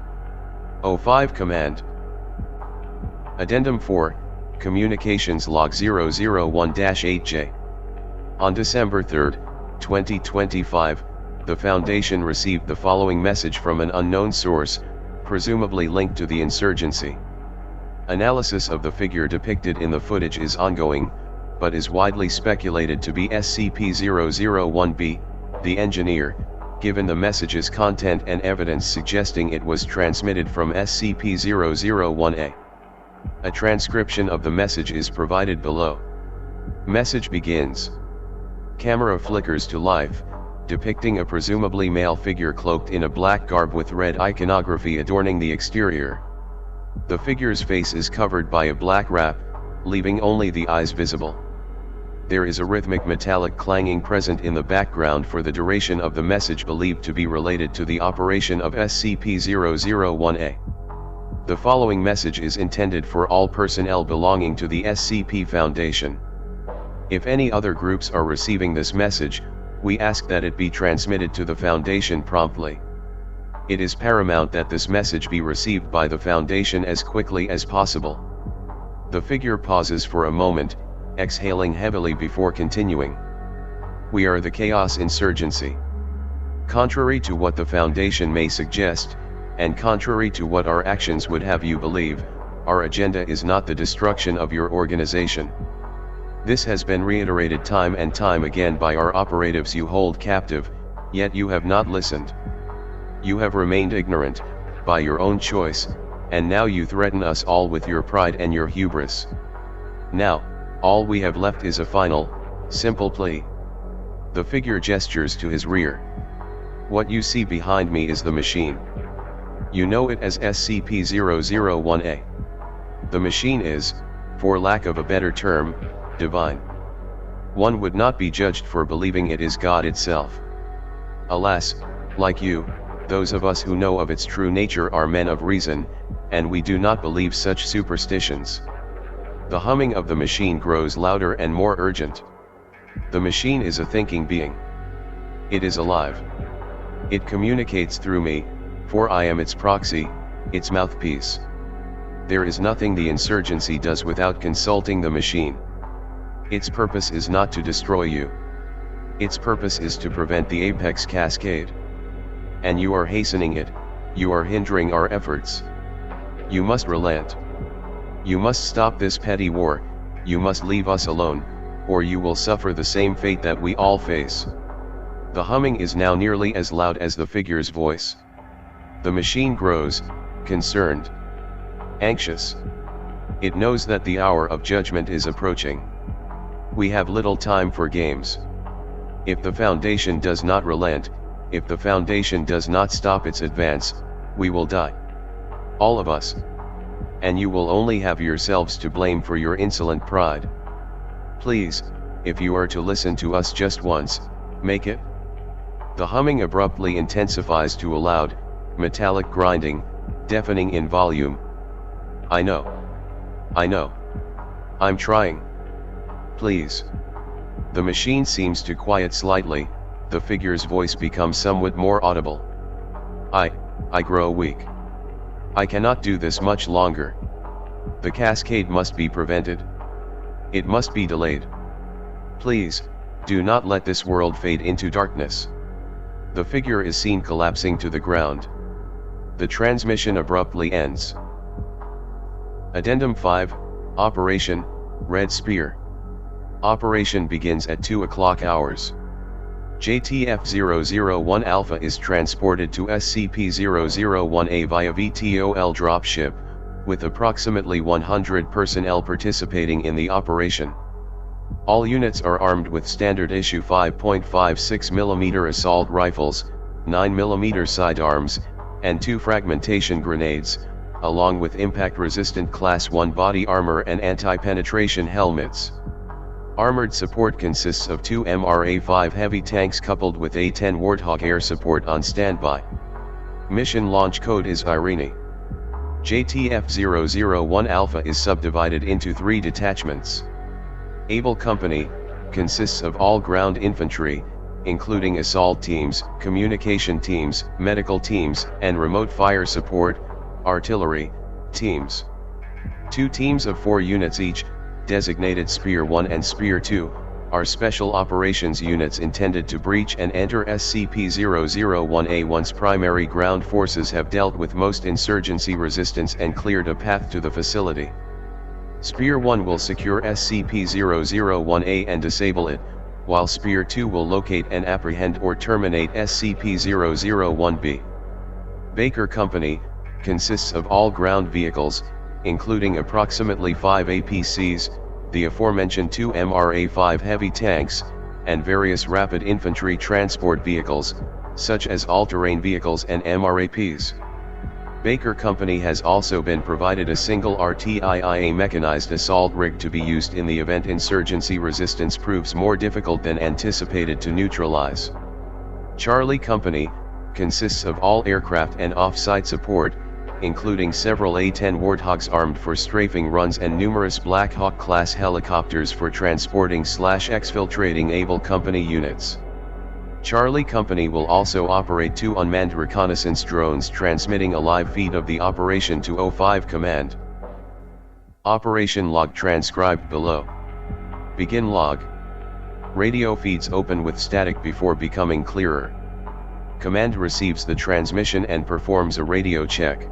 05 Command. Addendum 4, Communications Log 001-8J. On December 3, 2025, the Foundation received the following message from an unknown source, presumably linked to the insurgency. Analysis of the figure depicted in the footage is ongoing, but is widely speculated to be SCP-001B, the engineer, given the message's content and evidence suggesting it was transmitted from SCP-001A. A transcription of the message is provided below. Message begins. Camera flickers to life, depicting a presumably male figure cloaked in a black garb with red iconography adorning the exterior. The figure's face is covered by a black wrap, leaving only the eyes visible. There is a rhythmic metallic clanging present in the background for the duration of the message believed to be related to the operation of SCP-001A. The following message is intended for all personnel belonging to the SCP Foundation. If any other groups are receiving this message, we ask that it be transmitted to the Foundation promptly. It is paramount that this message be received by the Foundation as quickly as possible. The figure pauses for a moment, exhaling heavily before continuing. We are the Chaos Insurgency. Contrary to what the Foundation may suggest, and contrary to what our actions would have you believe, our agenda is not the destruction of your organization. This has been reiterated time and time again by our operatives you hold captive, yet you have not listened. You have remained ignorant, by your own choice, and now you threaten us all with your pride and your hubris. Now, all we have left is a final, simple plea. The figure gestures to his rear. What you see behind me is the machine. You know it as SCP-001A. The machine is, for lack of a better term, divine. One would not be judged for believing it is God itself. Alas, like you, those of us who know of its true nature are men of reason, and we do not believe such superstitions. The humming of the machine grows louder and more urgent. The machine is a thinking being. It is alive. It communicates through me, for I am its proxy, its mouthpiece. There is nothing the insurgency does without consulting the machine. Its purpose is not to destroy you. Its purpose is to prevent the apex cascade. And you are hastening it, you are hindering our efforts. You must relent. You must stop this petty war, you must leave us alone, or you will suffer the same fate that we all face. The humming is now nearly as loud as the figure's voice. The machine grows, concerned, anxious. It knows that the hour of judgment is approaching. We have little time for games. If the Foundation does not relent, if the Foundation does not stop its advance, we will die. All of us. And you will only have yourselves to blame for your insolent pride. Please, if you are to listen to us just once, make it. The humming abruptly intensifies to a loud, metallic grinding, deafening in volume. I know. I know. I'm trying. Please. The machine seems to quiet slightly, the figure's voice becomes somewhat more audible. I grow weak. I cannot do this much longer. The cascade must be prevented. It must be delayed. Please, do not let this world fade into darkness. The figure is seen collapsing to the ground. The transmission abruptly ends. Addendum 5, Operation Red Spear. Operation begins at 2 o'clock hours. JTF-001 Alpha is transported to SCP-001A via VTOL dropship, with approximately 100 personnel participating in the operation. All units are armed with standard issue 5.56mm assault rifles, 9mm sidearms, and 2 fragmentation grenades, along with impact-resistant Class 1 body armor and anti-penetration helmets. Armored support consists of 2 MRA-5 heavy tanks coupled with a 10 Warthog air support on standby. Mission launch code is Irene. JTF-001 Alpha is subdivided into 3 detachments. Able Company consists of all ground infantry, including assault teams, communication teams, medical teams, and remote fire support, artillery teams. 2 teams of 4 units each, designated Spear 1 and Spear 2, are special operations units intended to breach and enter SCP-001A once primary ground forces have dealt with most insurgency resistance and cleared a path to the facility. Spear 1 will secure SCP-001A and disable it, while Spear 2 will locate and apprehend or terminate SCP-001B. Baker Company consists of all ground vehicles, including approximately 5 APCs, the aforementioned 2 MRA-5 heavy tanks, and various rapid infantry transport vehicles, such as all-terrain vehicles and MRAPs. Baker Company has also been provided a single RTIIA mechanized assault rig to be used in the event insurgency resistance proves more difficult than anticipated to neutralize. Charlie Company consists of all aircraft and off-site support, including several A-10 Warthogs armed for strafing runs and numerous Black Hawk-class helicopters for transporting/exfiltrating Able Company units. Charlie Company will also operate 2 unmanned reconnaissance drones transmitting a live feed of the operation to O5 Command. Operation log transcribed below. Begin log. Radio feeds open with static before becoming clearer. Command receives the transmission and performs a radio check.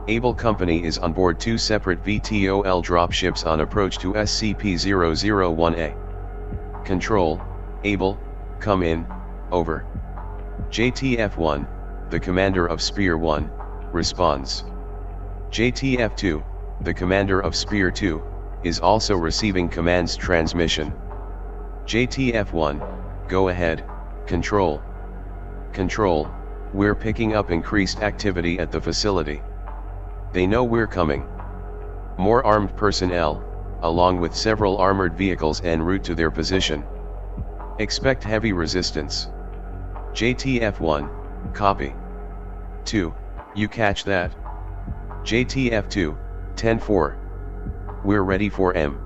Able Company is on board 2 separate VTOL dropships on approach to SCP-001A. Control, Able, come in, over. JTF-1, the commander of Spear 1, responds. JTF-2, the commander of Spear 2, is also receiving command's transmission. JTF-1, go ahead, Control. Control, we're picking up increased activity at the facility. They know we're coming. More armed personnel, along with several armored vehicles en route to their position. Expect heavy resistance. JTF-1, copy. 2, you catch that? JTF-2, 10-4. We're ready for M.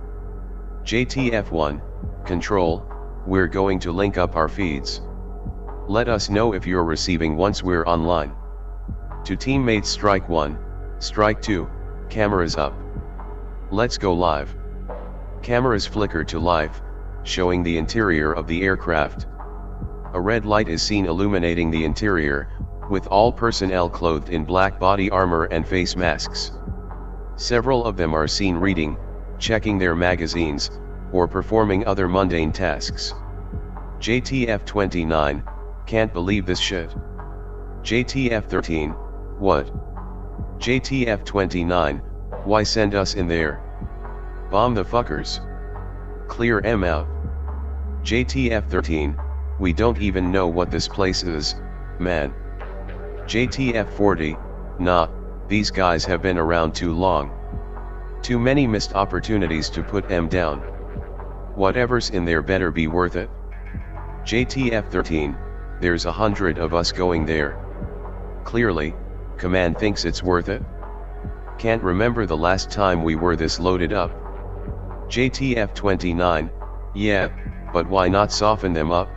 JTF-1, Control, we're going to link up our feeds. Let us know if you're receiving once we're online. To teammates Strike 1, Strike 2, cameras up. Let's go live. Cameras flicker to life, showing the interior of the aircraft. A red light is seen illuminating the interior, with all personnel clothed in black body armor and face masks. Several of them are seen reading, checking their magazines, or performing other mundane tasks. JTF-29, can't believe this shit. JTF-13, what? JTF-29, why send us in there? Bomb the fuckers. Clear M out. JTF-13, we don't even know what this place is, man. JTF-40, nah, these guys have been around too long. Too many missed opportunities to put M down. Whatever's in there better be worth it. JTF-13, there's 100 of us going there. Clearly, Command thinks it's worth it. Can't remember the last time we were this loaded up. JTF-29, yeah, but why not soften them up?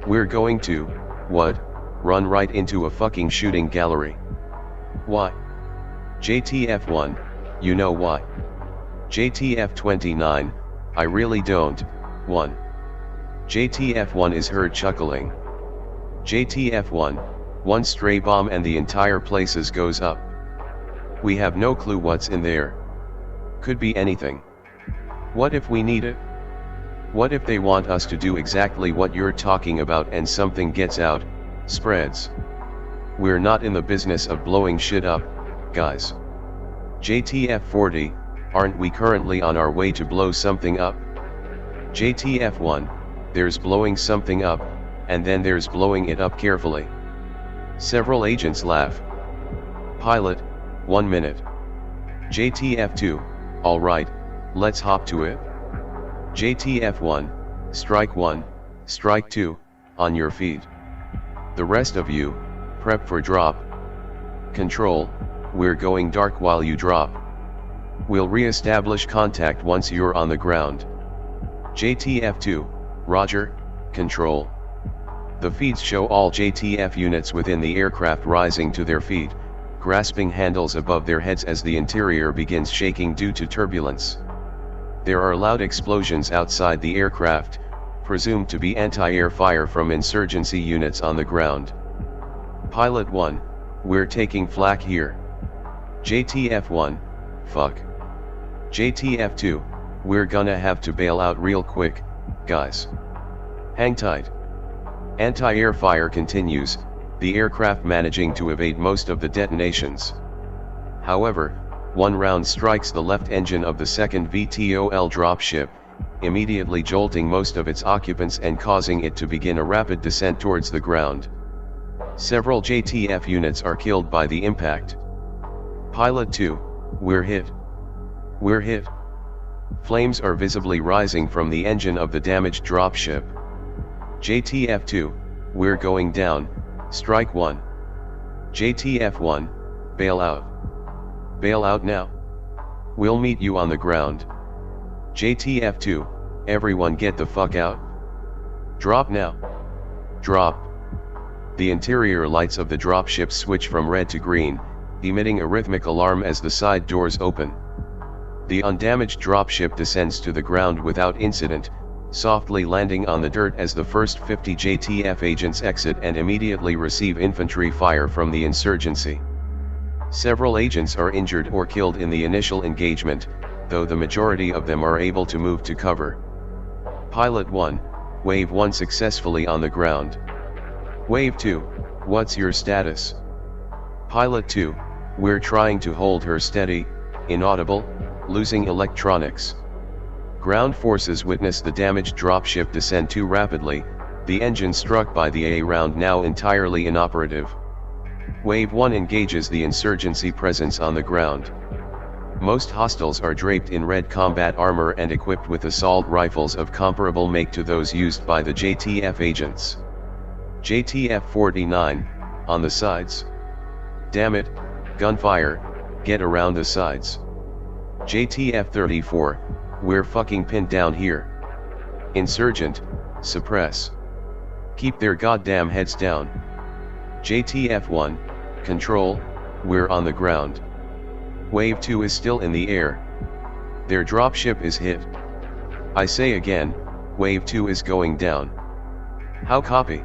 We're going to, what, run right into a fucking shooting gallery. Why? JTF1, you know why. JTF29, I really don't, 1. JTF1 is heard chuckling. JTF1, one stray bomb and the entire places goes up. We have no clue what's in there. Could be anything. What if we need it? What if they want us to do exactly what you're talking about and something gets out, spreads? We're not in the business of blowing shit up, guys. JTF40, aren't we currently on our way to blow something up? JTF1, there's blowing something up, and then there's blowing it up carefully. Several agents laugh. Pilot, 1 minute. JTF2, alright, let's hop to it. JTF1, strike 1, strike 2, on your feet. The rest of you, prep for drop. Control, we're going dark while you drop. We'll re-establish contact once you're on the ground. JTF2, roger, control. The feeds show all JTF units within the aircraft rising to their feet, grasping handles above their heads as the interior begins shaking due to turbulence. There are loud explosions outside the aircraft, presumed to be anti-air fire from insurgency units on the ground. Pilot 1, we're taking flak here. JTF1, fuck. JTF2, we're gonna have to bail out real quick, guys. Hang tight. Anti-air fire continues, the aircraft managing to evade most of the detonations. However, one round strikes the left engine of the second VTOL dropship, immediately jolting most of its occupants and causing it to begin a rapid descent towards the ground. Several JTF units are killed by the impact. Pilot 2, we're hit. We're hit. Flames are visibly rising from the engine of the damaged dropship. JTF2, we're going down, strike 1. JTF1, bail out. Bail out now. We'll meet you on the ground. JTF2, everyone get the fuck out. Drop now. Drop. The interior lights of the dropship switch from red to green, emitting a rhythmic alarm as the side doors open. The undamaged dropship descends to the ground without incident, softly landing on the dirt as the first 50 JTF agents exit and immediately receive infantry fire from the insurgency. Several agents are injured or killed in the initial engagement, though the majority of them are able to move to cover. Pilot 1, Wave 1 successfully on the ground. Wave 2, what's your status? Pilot 2, we're trying to hold her steady, inaudible, losing electronics. Ground forces witness the damaged dropship descend too rapidly, the engine struck by the A round now entirely inoperative. Wave 1 engages the insurgency presence on the ground. Most hostiles are draped in red combat armor and equipped with assault rifles of comparable make to those used by the JTF agents. JTF-49, on the sides. Damn it, gunfire, get around the sides. JTF-34, we're fucking pinned down here. Insurgent, suppress. Keep their goddamn heads down. JTF-1, control, we're on the ground. Wave 2 is still in the air. Their dropship is hit. I say again, Wave 2 is going down. How copy?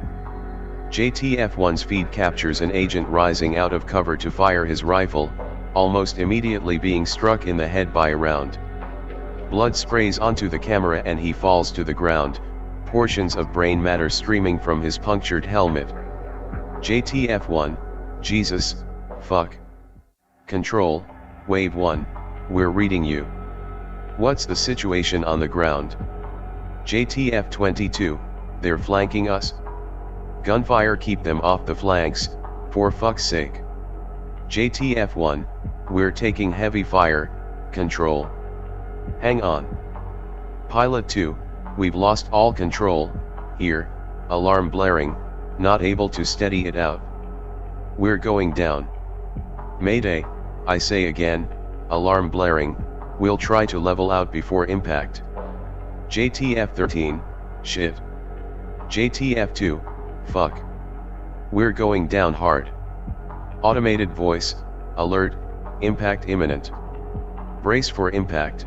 JTF-1's feed captures an agent rising out of cover to fire his rifle, almost immediately being struck in the head by a round. Blood sprays onto the camera and he falls to the ground, portions of brain matter streaming from his punctured helmet. JTF-1, Jesus, fuck. Control, Wave 1, we're reading you. What's the situation on the ground? JTF-22, they're flanking us. Gunfire, keep them off the flanks, for fuck's sake. JTF-1, we're taking heavy fire, control. Hang on. Pilot 2, we've lost all control, here, alarm blaring, not able to steady it out. We're going down. Mayday, I say again, alarm blaring, we'll try to level out before impact. JTF-13, shit. JTF-2, fuck. We're going down hard. Automated voice, alert, impact imminent. Brace for impact.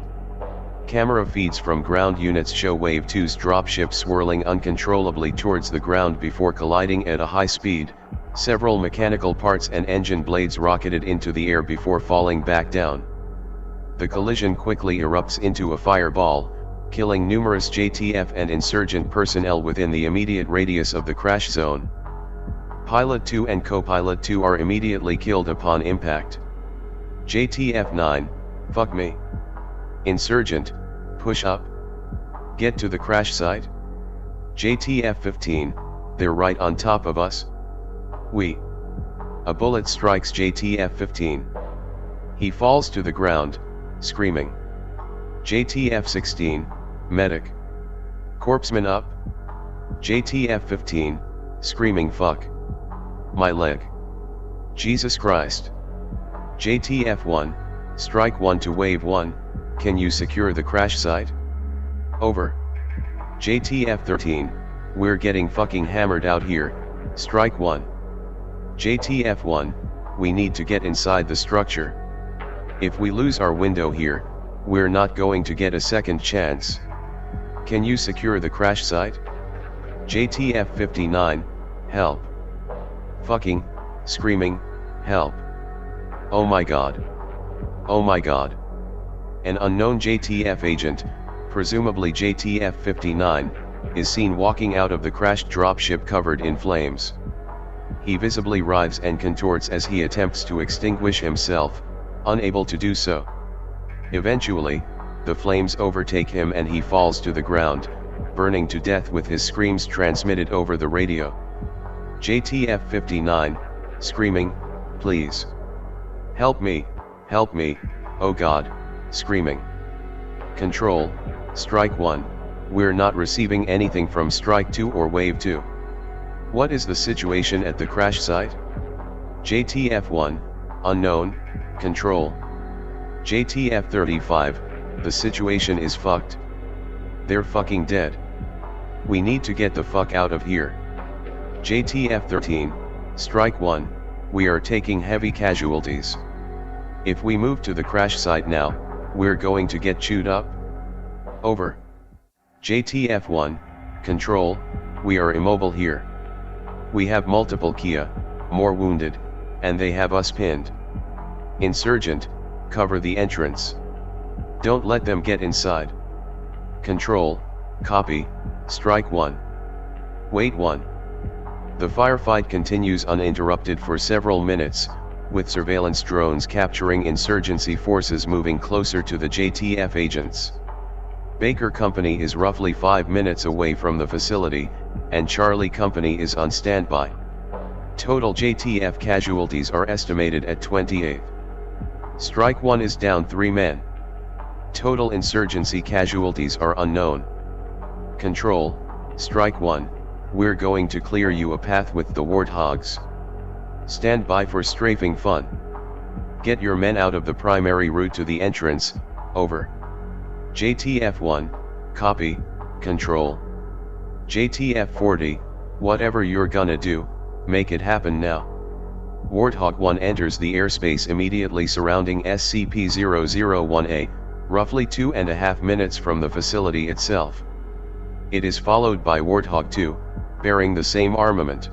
Camera feeds from ground units show Wave 2's dropship swirling uncontrollably towards the ground before colliding at a high speed. Several mechanical parts and engine blades rocketed into the air before falling back down. The collision quickly erupts into a fireball, killing numerous JTF and insurgent personnel within the immediate radius of the crash zone. Pilot 2 and co-pilot 2 are immediately killed upon impact. JTF 9, fuck me. Insurgent, push up. Get to the crash site. JTF 15, they're right on top of us. A bullet strikes JTF 15. He falls to the ground, screaming. JTF 16, medic. Corpseman up. JTF 15, screaming fuck. My leg. Jesus Christ. JTF 1, strike 1 to Wave 1, can you secure the crash site? Over. JTF 13, we're getting fucking hammered out here, strike 1. JTF 1, we need to get inside the structure. If we lose our window here, we're not going to get a second chance. Can you secure the crash site? JTF 59, help. Fucking, screaming, help. Oh my god. Oh my god. An unknown JTF agent, presumably JTF 59, is seen walking out of the crashed dropship covered in flames. He visibly writhes and contorts as he attempts to extinguish himself, unable to do so. Eventually, the flames overtake him and he falls to the ground, burning to death with his screams transmitted over the radio. JTF 59, screaming, please. Help me, oh god, screaming. Control, Strike 1, we're not receiving anything from Strike 2 or Wave 2. What is the situation at the crash site? JTF 1, unknown, control. JTF 35, the situation is fucked. They're fucking dead. We need to get the fuck out of here. JTF 13, Strike 1, we are taking heavy casualties. If we move to the crash site now, we're going to get chewed up. Over. JTF 1, Control, we are immobile here. We have multiple Kia, more wounded, and they have us pinned. Insurgent, cover the entrance. Don't let them get inside. Control, copy, Strike 1. Wait 1. The firefight continues uninterrupted for several minutes, with surveillance drones capturing insurgency forces moving closer to the JTF agents. Baker Company is roughly 5 minutes away from the facility, and Charlie Company is on standby. Total JTF casualties are estimated at 28. Strike 1 is down 3 men. Total insurgency casualties are unknown. Control, Strike 1, we're going to clear you a path with the warthogs. Stand by for strafing fun. Get your men out of the primary route to the entrance, over. JTF 1, copy, control. JTF 40, whatever you're gonna do, make it happen now. Warthog 1 enters the airspace immediately surrounding SCP-001A, roughly 2.5 minutes from the facility itself. It is followed by Warthog 2, bearing the same armament.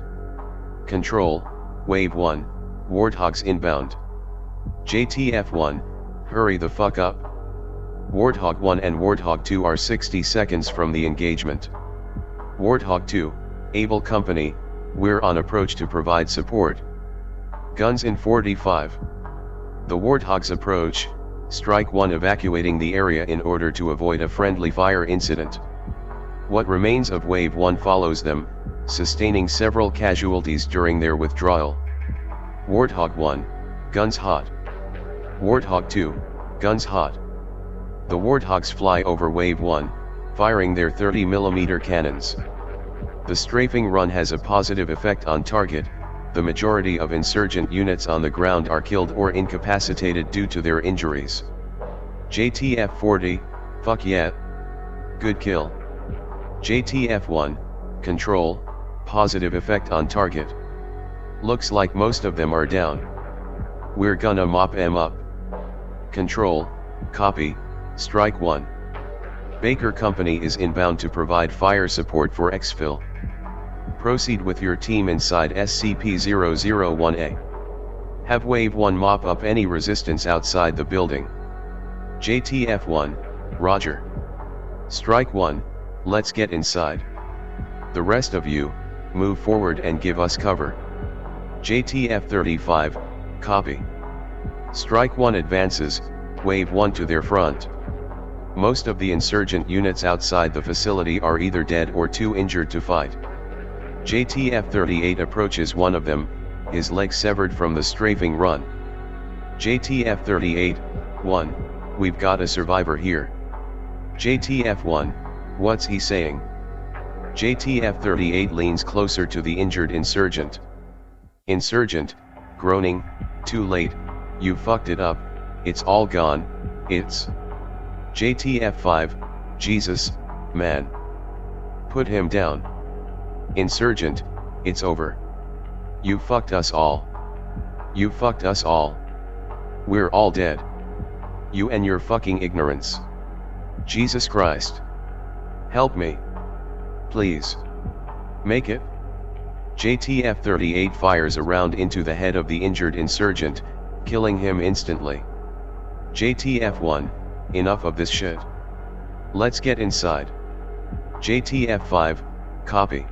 Control, Wave 1, Warthogs inbound. JTF 1, hurry the fuck up. Warthog 1 and Warthog 2 are 60 seconds from the engagement. Warthog 2, Able Company, we're on approach to provide support. Guns in 45. The Warthogs approach, Strike 1 evacuating the area in order to avoid a friendly fire incident. What remains of Wave 1 follows them, sustaining several casualties during their withdrawal. Warthog 1, guns hot. Warthog 2, guns hot. The Warthogs fly over Wave 1, firing their 30mm cannons. The strafing run has a positive effect on target. The majority of insurgent units on the ground are killed or incapacitated due to their injuries. JTF 40, fuck yeah. Good kill. JTF 1, control, positive effect on target. Looks like most of them are down. We're gonna mop 'em up. Control, copy, Strike 1. Baker Company is inbound to provide fire support for exfil. Proceed with your team inside SCP-001A. Have Wave 1 mop up any resistance outside the building. JTF-1, Roger. Strike 1, let's get inside. The rest of you, move forward and give us cover. JTF-35, copy. Strike 1 advances, Wave 1 to their front. Most of the insurgent units outside the facility are either dead or too injured to fight. JTF-38 approaches one of them, his leg severed from the strafing run. JTF-38, 1, we've got a survivor here. JTF-1, what's he saying? JTF-38 leans closer to the injured insurgent. Insurgent, groaning, too late, you fucked it up, it's all gone, it's... JTF-5, Jesus, man. Put him down. Insurgent, it's over. You fucked us all. You fucked us all. We're all dead. You and your fucking ignorance. Jesus Christ. Help me. Please. Make it. JTF-38 fires a round into the head of the injured insurgent, killing him instantly. JTF-1, enough of this shit. Let's get inside. JTF-5, copy.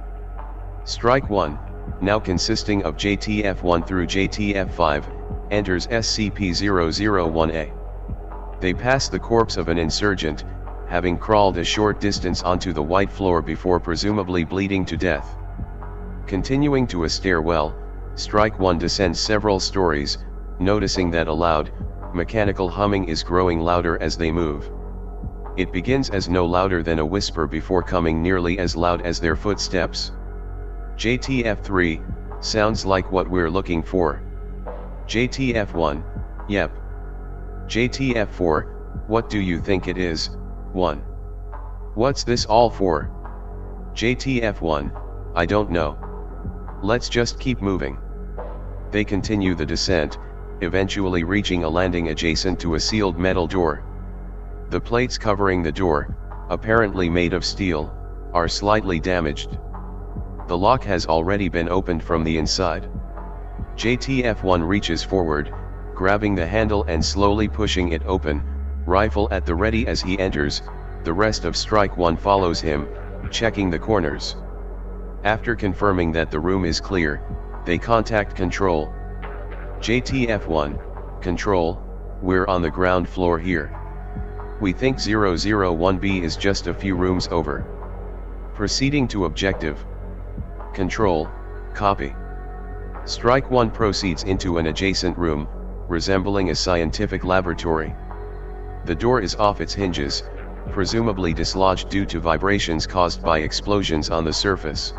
Strike 1, now consisting of JTF-1 through JTF-5, enters SCP-001A. They pass the corpse of an insurgent, having crawled a short distance onto the white floor before presumably bleeding to death. Continuing to a stairwell, Strike 1 descends several stories, noticing that a loud, mechanical humming is growing louder as they move. It begins as no louder than a whisper before coming nearly as loud as their footsteps. JTF-3, sounds like what we're looking for. JTF-1, yep. JTF-4, what do you think it is? 1. What's this all for? JTF-1, I don't know. Let's just keep moving. They continue the descent, eventually reaching a landing adjacent to a sealed metal door. The plates covering the door, apparently made of steel, are slightly damaged. The lock has already been opened from the inside. JTF-1 reaches forward, grabbing the handle and slowly pushing it open, rifle at the ready as he enters. The rest of Strike 1 follows him, checking the corners. After confirming that the room is clear, they contact Control. JTF-1, Control, we're on the ground floor here. We think 001B is just a few rooms over. Proceeding to objective. Control, copy. Strike 1 proceeds into an adjacent room, resembling a scientific laboratory. The door is off its hinges, presumably dislodged due to vibrations caused by explosions on the surface.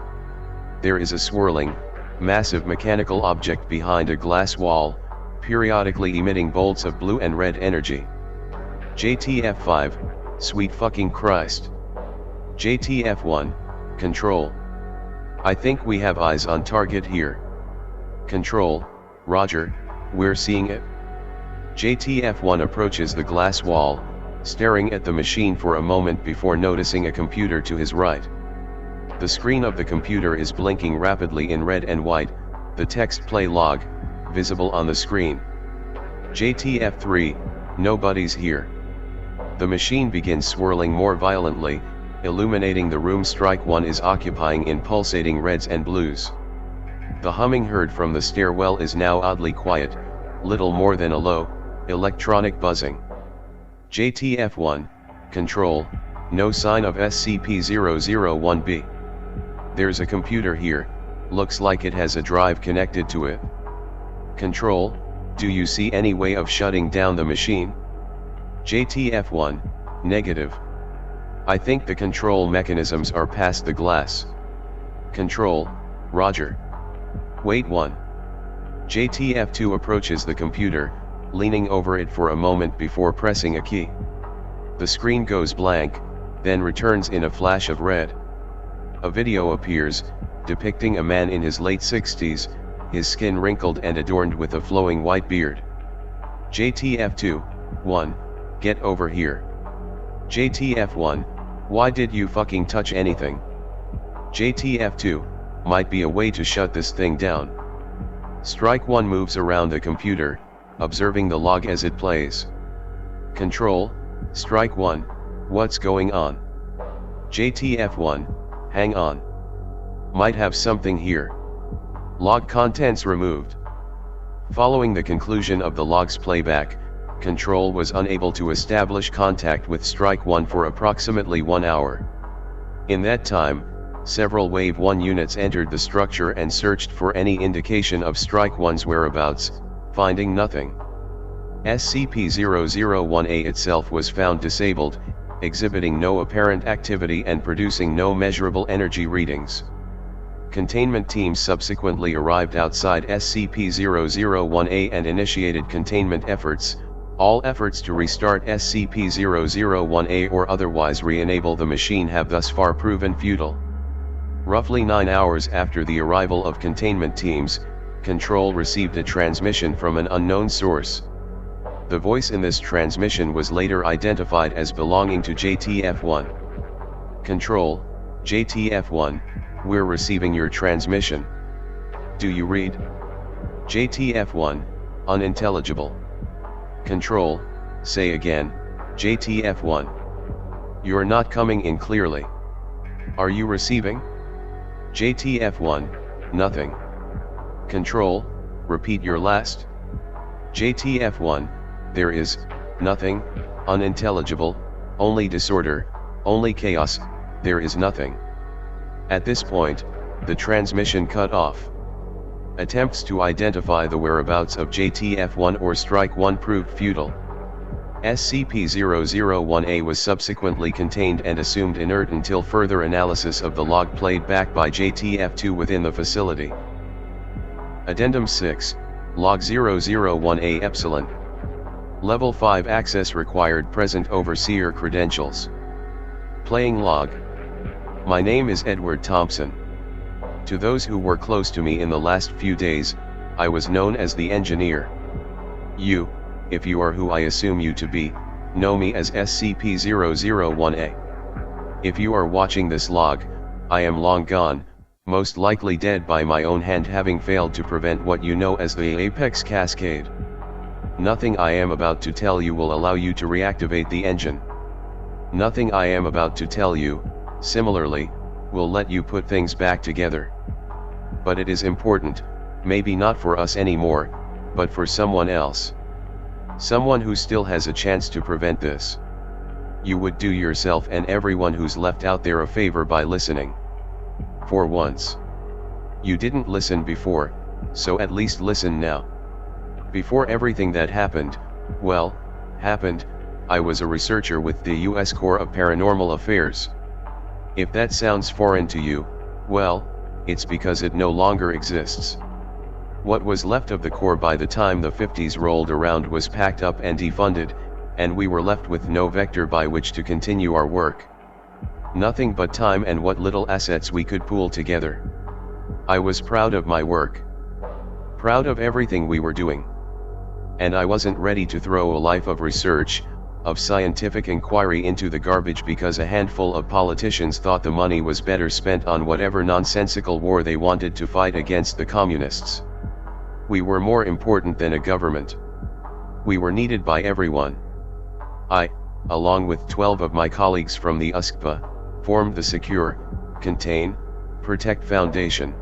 There is a swirling, massive mechanical object behind a glass wall, periodically emitting bolts of blue and red energy. JTF-5, sweet fucking Christ. JTF-1, Control. I think we have eyes on target here. Control, Roger, we're seeing it. JTF-1 approaches the glass wall, staring at the machine for a moment before noticing a computer to his right. The screen of the computer is blinking rapidly in red and white, the text play log, visible on the screen. JTF-3, nobody's here. The machine begins swirling more violently, illuminating the room Strike 1 is occupying in pulsating reds and blues. The humming heard from the stairwell is now oddly quiet, little more than a low, electronic buzzing. JTF-1, Control, no sign of SCP-001B. There's a computer here, looks like it has a drive connected to it. Control, do you see any way of shutting down the machine? JTF-1, negative. I think the control mechanisms are past the glass. Control, Roger. Wait 1. JTF-2 approaches the computer, leaning over it for a moment before pressing a key. The screen goes blank, then returns in a flash of red. A video appears, depicting a man in his late 60s, his skin wrinkled and adorned with a flowing white beard. JTF-1, get over here. JTF-1, why did you fucking touch anything? JTF-2, might be a way to shut this thing down. Strike 1 moves around the computer, observing the log as it plays. Control, Strike 1, what's going on? JTF-1, hang on. Might have something here. Log contents removed. Following the conclusion of the log's playback, Control was unable to establish contact with Strike 1 for approximately 1 hour. In that time, several Wave 1 units entered the structure and searched for any indication of Strike 1's whereabouts, finding nothing. SCP-001A itself was found disabled, exhibiting no apparent activity and producing no measurable energy readings. Containment teams subsequently arrived outside SCP-001A and initiated containment efforts. All efforts to restart SCP-001A or otherwise re-enable the machine have thus far proven futile. Roughly 9 hours after the arrival of containment teams, Control received a transmission from an unknown source. The voice in this transmission was later identified as belonging to JTF-1. Control, JTF-1, we're receiving your transmission. Do you read? JTF-1, unintelligible. Control, say again, JTF-1. You're not coming in clearly. Are you receiving? JTF-1, nothing. Control, repeat your last. JTF-1, there is nothing, unintelligible, only disorder, only chaos, there is nothing. At this point, the transmission cut off. Attempts to identify the whereabouts of JTF-1 or Strike 1 proved futile. SCP-001A was subsequently contained and assumed inert until further analysis of the log played back by JTF-2 within the facility. Addendum 6, Log 001A Epsilon. Level 5 access required. Present overseer credentials. Playing log. My name is Edward Thompson. To those who were close to me in the last few days, I was known as the engineer. You, if you are who I assume you to be, know me as SCP-001A. If you are watching this log, I am long gone, most likely dead by my own hand, having failed to prevent what you know as the Apex Cascade. Nothing I am about to tell you will allow you to reactivate the engine. Nothing I am about to tell you, similarly, will let you put things back together. But it is important, maybe not for us anymore, but for someone else. Someone who still has a chance to prevent this. You would do yourself and everyone who's left out there a favor by listening. For once. You didn't listen before, so at least listen now. Before everything that happened, I was a researcher with the U.S. Corps of Paranormal Affairs. If that sounds foreign to you, well, it's because it no longer exists. What was left of the Corps by the time the 50s rolled around was packed up and defunded, and we were left with no vector by which to continue our work. Nothing but time and what little assets we could pool together. I was proud of my work. Proud of everything we were doing. And I wasn't ready to throw a life of research, of scientific inquiry into the garbage because a handful of politicians thought the money was better spent on whatever nonsensical war they wanted to fight against the communists. We were more important than a government. We were needed by everyone. I, along with 12 of my colleagues from the USCPA, formed the Secure, Contain, Protect Foundation.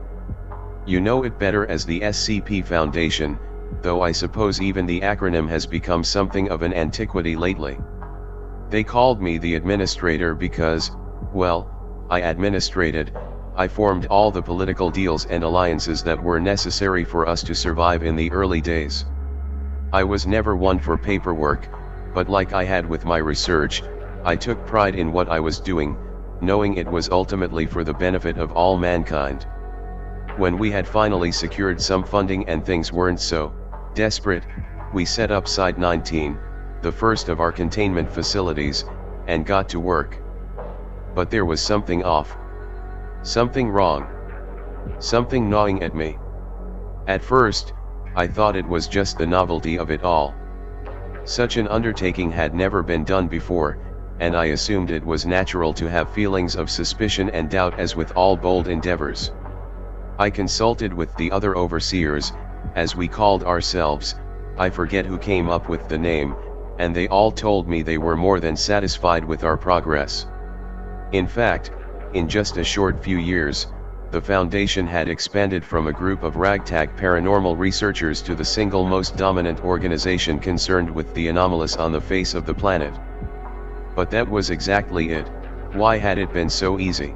You know it better as the SCP Foundation, though I suppose even the acronym has become something of an antiquity lately. They called me the administrator because, well, I administrated, I formed all the political deals and alliances that were necessary for us to survive in the early days. I was never one for paperwork, but like I had with my research, I took pride in what I was doing, knowing it was ultimately for the benefit of all mankind. When we had finally secured some funding and things weren't so desperate, we set up Site 19, the first of our containment facilities, and got to work. But there was something off. Something wrong. Something gnawing at me. At first, I thought it was just the novelty of it all. Such an undertaking had never been done before, and I assumed it was natural to have feelings of suspicion and doubt as with all bold endeavors. I consulted with the other overseers, as we called ourselves. I forget who came up with the name, and they all told me they were more than satisfied with our progress. In fact, in just a short few years, the Foundation had expanded from a group of ragtag paranormal researchers to the single most dominant organization concerned with the anomalous on the face of the planet. But that was exactly it. Why had it been so easy?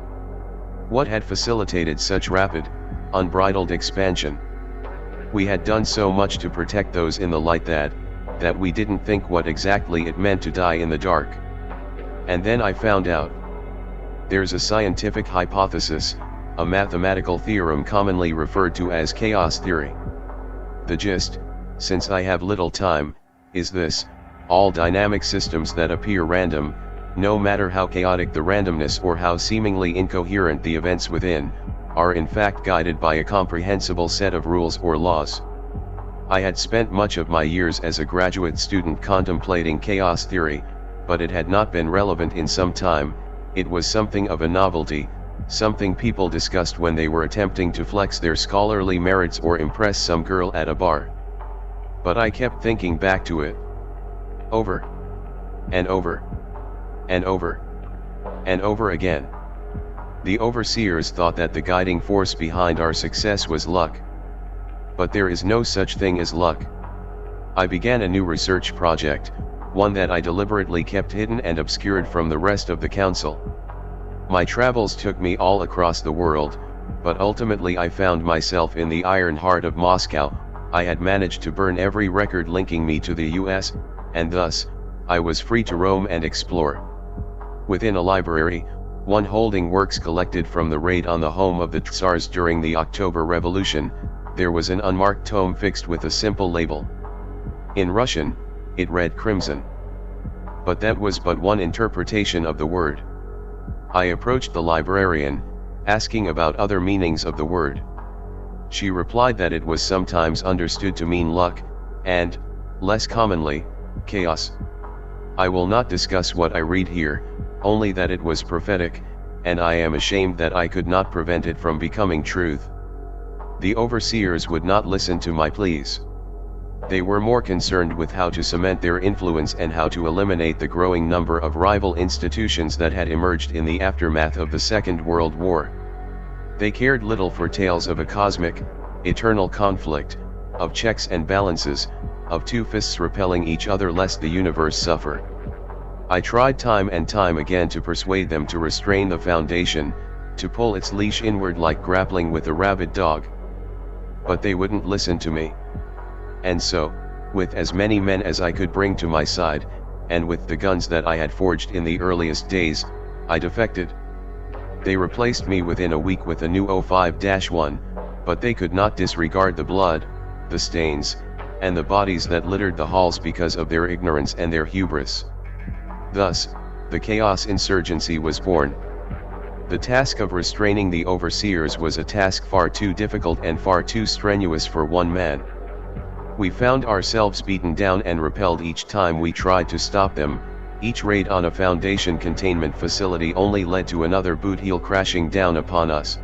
What had facilitated such rapid, unbridled expansion? We had done so much to protect those in the light that we didn't think what exactly it meant to die in the dark. And then I found out. There's a scientific hypothesis, a mathematical theorem commonly referred to as chaos theory. The gist, since I have little time, is this: all dynamic systems that appear random, no matter how chaotic the randomness or how seemingly incoherent the events within, are in fact guided by a comprehensible set of rules or laws. I had spent much of my years as a graduate student contemplating chaos theory, but it had not been relevant in some time. It was something of a novelty, something people discussed when they were attempting to flex their scholarly merits or impress some girl at a bar. But I kept thinking back to it. Over. And over. And over. And over again. The overseers thought that the guiding force behind our success was luck. But there is no such thing as luck. I began a new research project, one that I deliberately kept hidden and obscured from the rest of the council. My travels took me all across the world, but ultimately I found myself in the iron heart of Moscow. I had managed to burn every record linking me to the US, and thus, I was free to roam and explore. Within a library, one holding works collected from the raid on the home of the Tsars during the October Revolution, there was an unmarked tome fixed with a simple label. In Russian, it read Crimson. But that was but one interpretation of the word. I approached the librarian, asking about other meanings of the word. She replied that it was sometimes understood to mean luck, and, less commonly, chaos. I will not discuss what I read here, only that it was prophetic, and I am ashamed that I could not prevent it from becoming truth. The overseers would not listen to my pleas. They were more concerned with how to cement their influence and how to eliminate the growing number of rival institutions that had emerged in the aftermath of the Second World War. They cared little for tales of a cosmic, eternal conflict, of checks and balances, of two fists repelling each other lest the universe suffer. I tried time and time again to persuade them to restrain the Foundation, to pull its leash inward like grappling with a rabid dog. But they wouldn't listen to me. And so, with as many men as I could bring to my side, and with the guns that I had forged in the earliest days, I defected. They replaced me within a week with a new 05-1, but they could not disregard the blood, the stains, and the bodies that littered the halls because of their ignorance and their hubris. Thus, the Chaos Insurgency was born. The task of restraining the overseers was a task far too difficult and far too strenuous for one man. We found ourselves beaten down and repelled each time we tried to stop them. Each raid on a Foundation containment facility only led to another boot heel crashing down upon us.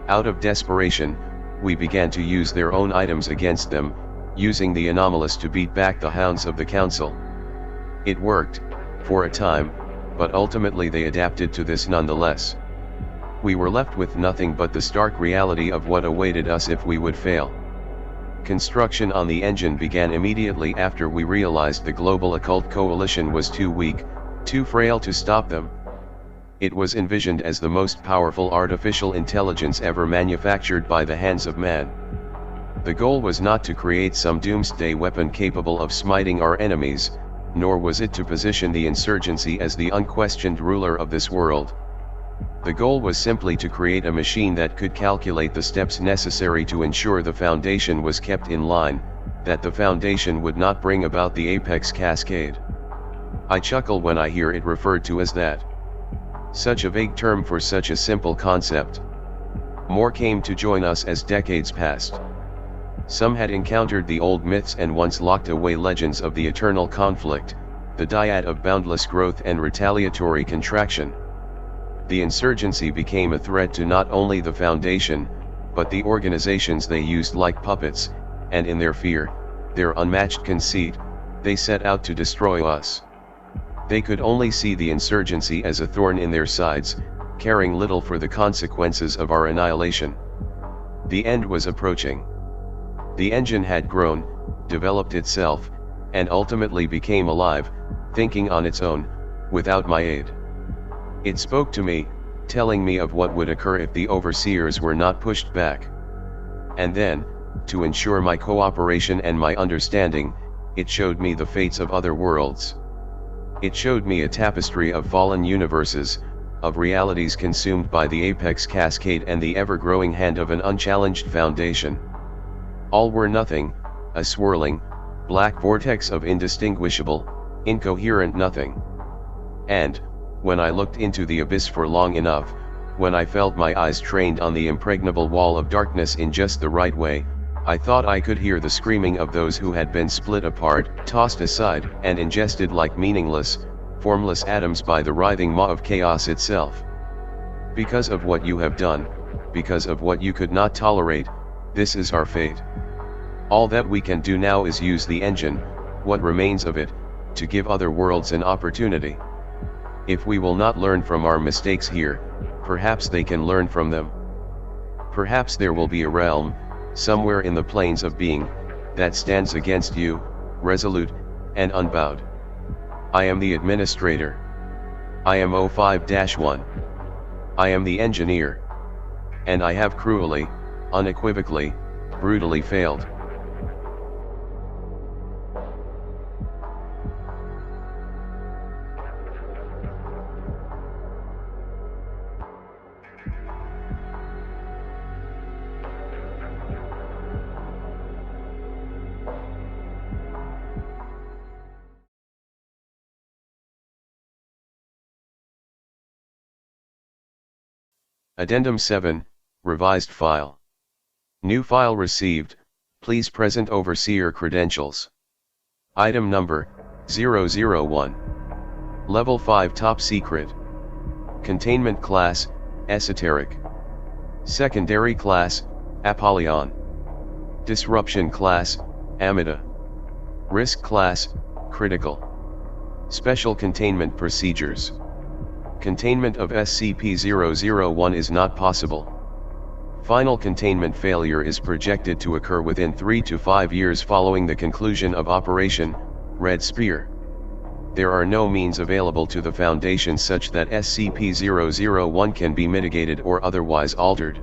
Out of desperation, we began to use their own items against them, using the anomalous to beat back the hounds of the Council. It worked, for a time, but ultimately they adapted to this nonetheless. We were left with nothing but the stark reality of what awaited us if we would fail. Construction on the engine began immediately after we realized the global occult coalition was too weak, too frail to stop them. It was envisioned as the most powerful artificial intelligence ever manufactured by the hands of man. The goal was not to create some doomsday weapon capable of smiting our enemies, nor was it to position the insurgency as the unquestioned ruler of this world. The goal was simply to create a machine that could calculate the steps necessary to ensure the Foundation was kept in line, that the Foundation would not bring about the apex cascade. I chuckle when I hear it referred to as that. Such a vague term for such a simple concept. More came to join us as decades passed. Some had encountered the old myths and once locked away legends of the eternal conflict, the dyad of boundless growth and retaliatory contraction. The insurgency became a threat to not only the Foundation, but the organizations they used like puppets, and in their fear, their unmatched conceit, they set out to destroy us. They could only see the insurgency as a thorn in their sides, caring little for the consequences of our annihilation. The end was approaching. The engine had grown, developed itself, and ultimately became alive, thinking on its own, without my aid. It spoke to me, telling me of what would occur if the overseers were not pushed back. And then, to ensure my cooperation and my understanding, it showed me the fates of other worlds. It showed me a tapestry of fallen universes, of realities consumed by the apex cascade and the ever-growing hand of an unchallenged foundation. All were nothing, a swirling, black vortex of indistinguishable, incoherent nothing. And, when I looked into the abyss for long enough, when I felt my eyes trained on the impregnable wall of darkness in just the right way, I thought I could hear the screaming of those who had been split apart, tossed aside, and ingested like meaningless, formless atoms by the writhing maw of chaos itself. Because of what you have done, because of what you could not tolerate, this is our fate. All that we can do now is use the engine, what remains of it, to give other worlds an opportunity. If we will not learn from our mistakes here, perhaps they can learn from them. Perhaps there will be a realm, somewhere in the planes of being, that stands against you, resolute, and unbowed. I am the administrator. I am 05-1. I am the engineer. And I have cruelly, unequivocally, brutally failed. Addendum 7, Revised File. New file received, please present overseer credentials. Item number, 001. Level 5 Top Secret. Containment Class, Esoteric. Secondary Class, Apollyon. Disruption Class, Amida. Risk Class, Critical. Special Containment Procedures. Containment of SCP-001 is not possible. Final containment failure is projected to occur within 3 to 5 years following the conclusion of Operation Red Spear. There are no means available to the Foundation such that SCP-001 can be mitigated or otherwise altered.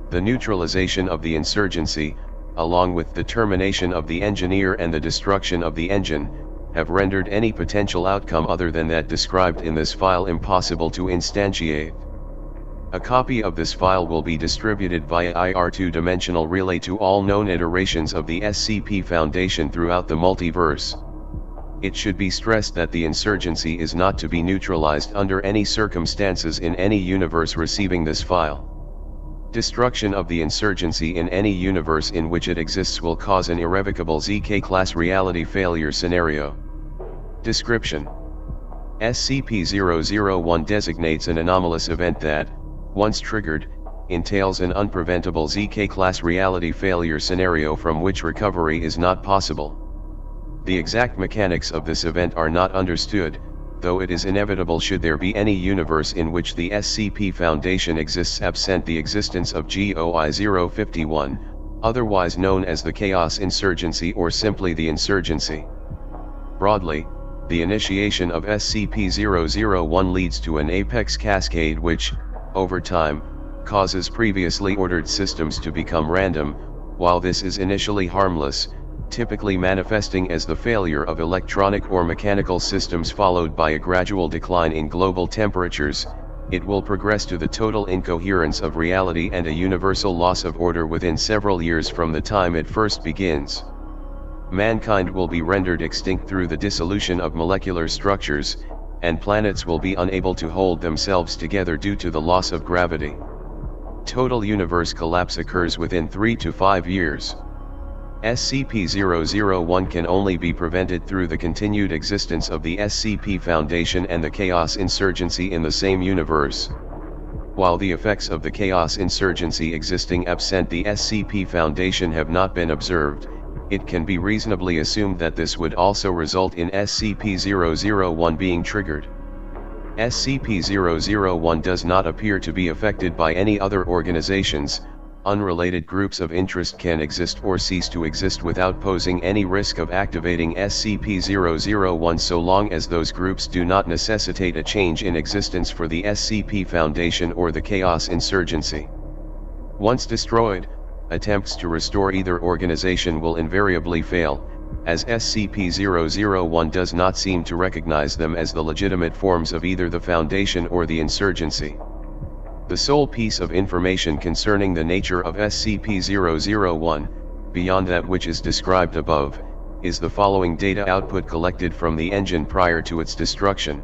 The neutralization of the insurgency, along with the termination of the engineer and the destruction of the engine, have rendered any potential outcome other than that described in this file impossible to instantiate. A copy of this file will be distributed via IR two-dimensional relay to all known iterations of the SCP Foundation throughout the multiverse. It should be stressed that the insurgency is not to be neutralized under any circumstances in any universe receiving this file. Destruction of the insurgency in any universe in which it exists will cause an irrevocable ZK-class reality failure scenario. Description: SCP-001 designates an anomalous event that, once triggered, entails an unpreventable ZK-class reality failure scenario from which recovery is not possible. The exact mechanics of this event are not understood, though it is inevitable should there be any universe in which the SCP Foundation exists absent the existence of GOI-051, otherwise known as the Chaos Insurgency or simply the Insurgency. Broadly, the initiation of SCP-001 leads to an apex cascade which, over time, causes previously ordered systems to become random. While this is initially harmless, typically manifesting as the failure of electronic or mechanical systems followed by a gradual decline in global temperatures, it will progress to the total incoherence of reality and a universal loss of order within several years from the time it first begins. Mankind will be rendered extinct through the dissolution of molecular structures, and planets will be unable to hold themselves together due to the loss of gravity. total universe collapse occurs within 3 to 5 years. SCP-001 can only be prevented through the continued existence of the SCP Foundation and the Chaos Insurgency in the same universe. While the effects of the Chaos Insurgency existing absent the SCP Foundation have not been observed, it can be reasonably assumed that this would also result in SCP-001 being triggered. SCP-001 does not appear to be affected by any other organizations. Unrelated groups of interest can exist or cease to exist without posing any risk of activating SCP-001 so long as those groups do not necessitate a change in existence for the SCP Foundation or the Chaos Insurgency. Once destroyed, attempts to restore either organization will invariably fail, as SCP-001 does not seem to recognize them as the legitimate forms of either the Foundation or the Insurgency. The sole piece of information concerning the nature of SCP-001, beyond that which is described above, is the following data output collected from the engine prior to its destruction.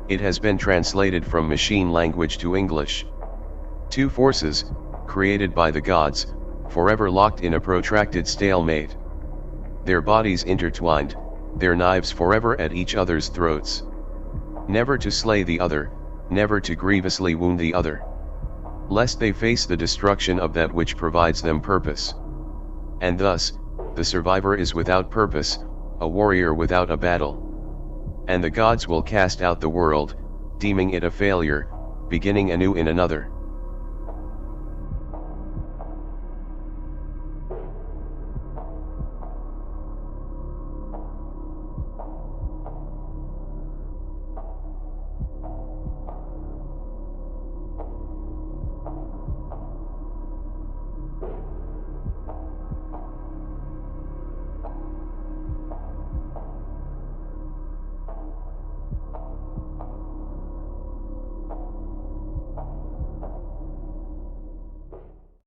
It has been translated from machine language to English. Two forces, created by the gods, forever locked in a protracted stalemate. Their bodies intertwined, their knives forever at each other's throats. Never to slay the other, never to grievously wound the other, lest they face the destruction of that which provides them purpose. And thus, the survivor is without purpose, a warrior without a battle. And the gods will cast out the world, deeming it a failure, beginning anew in another.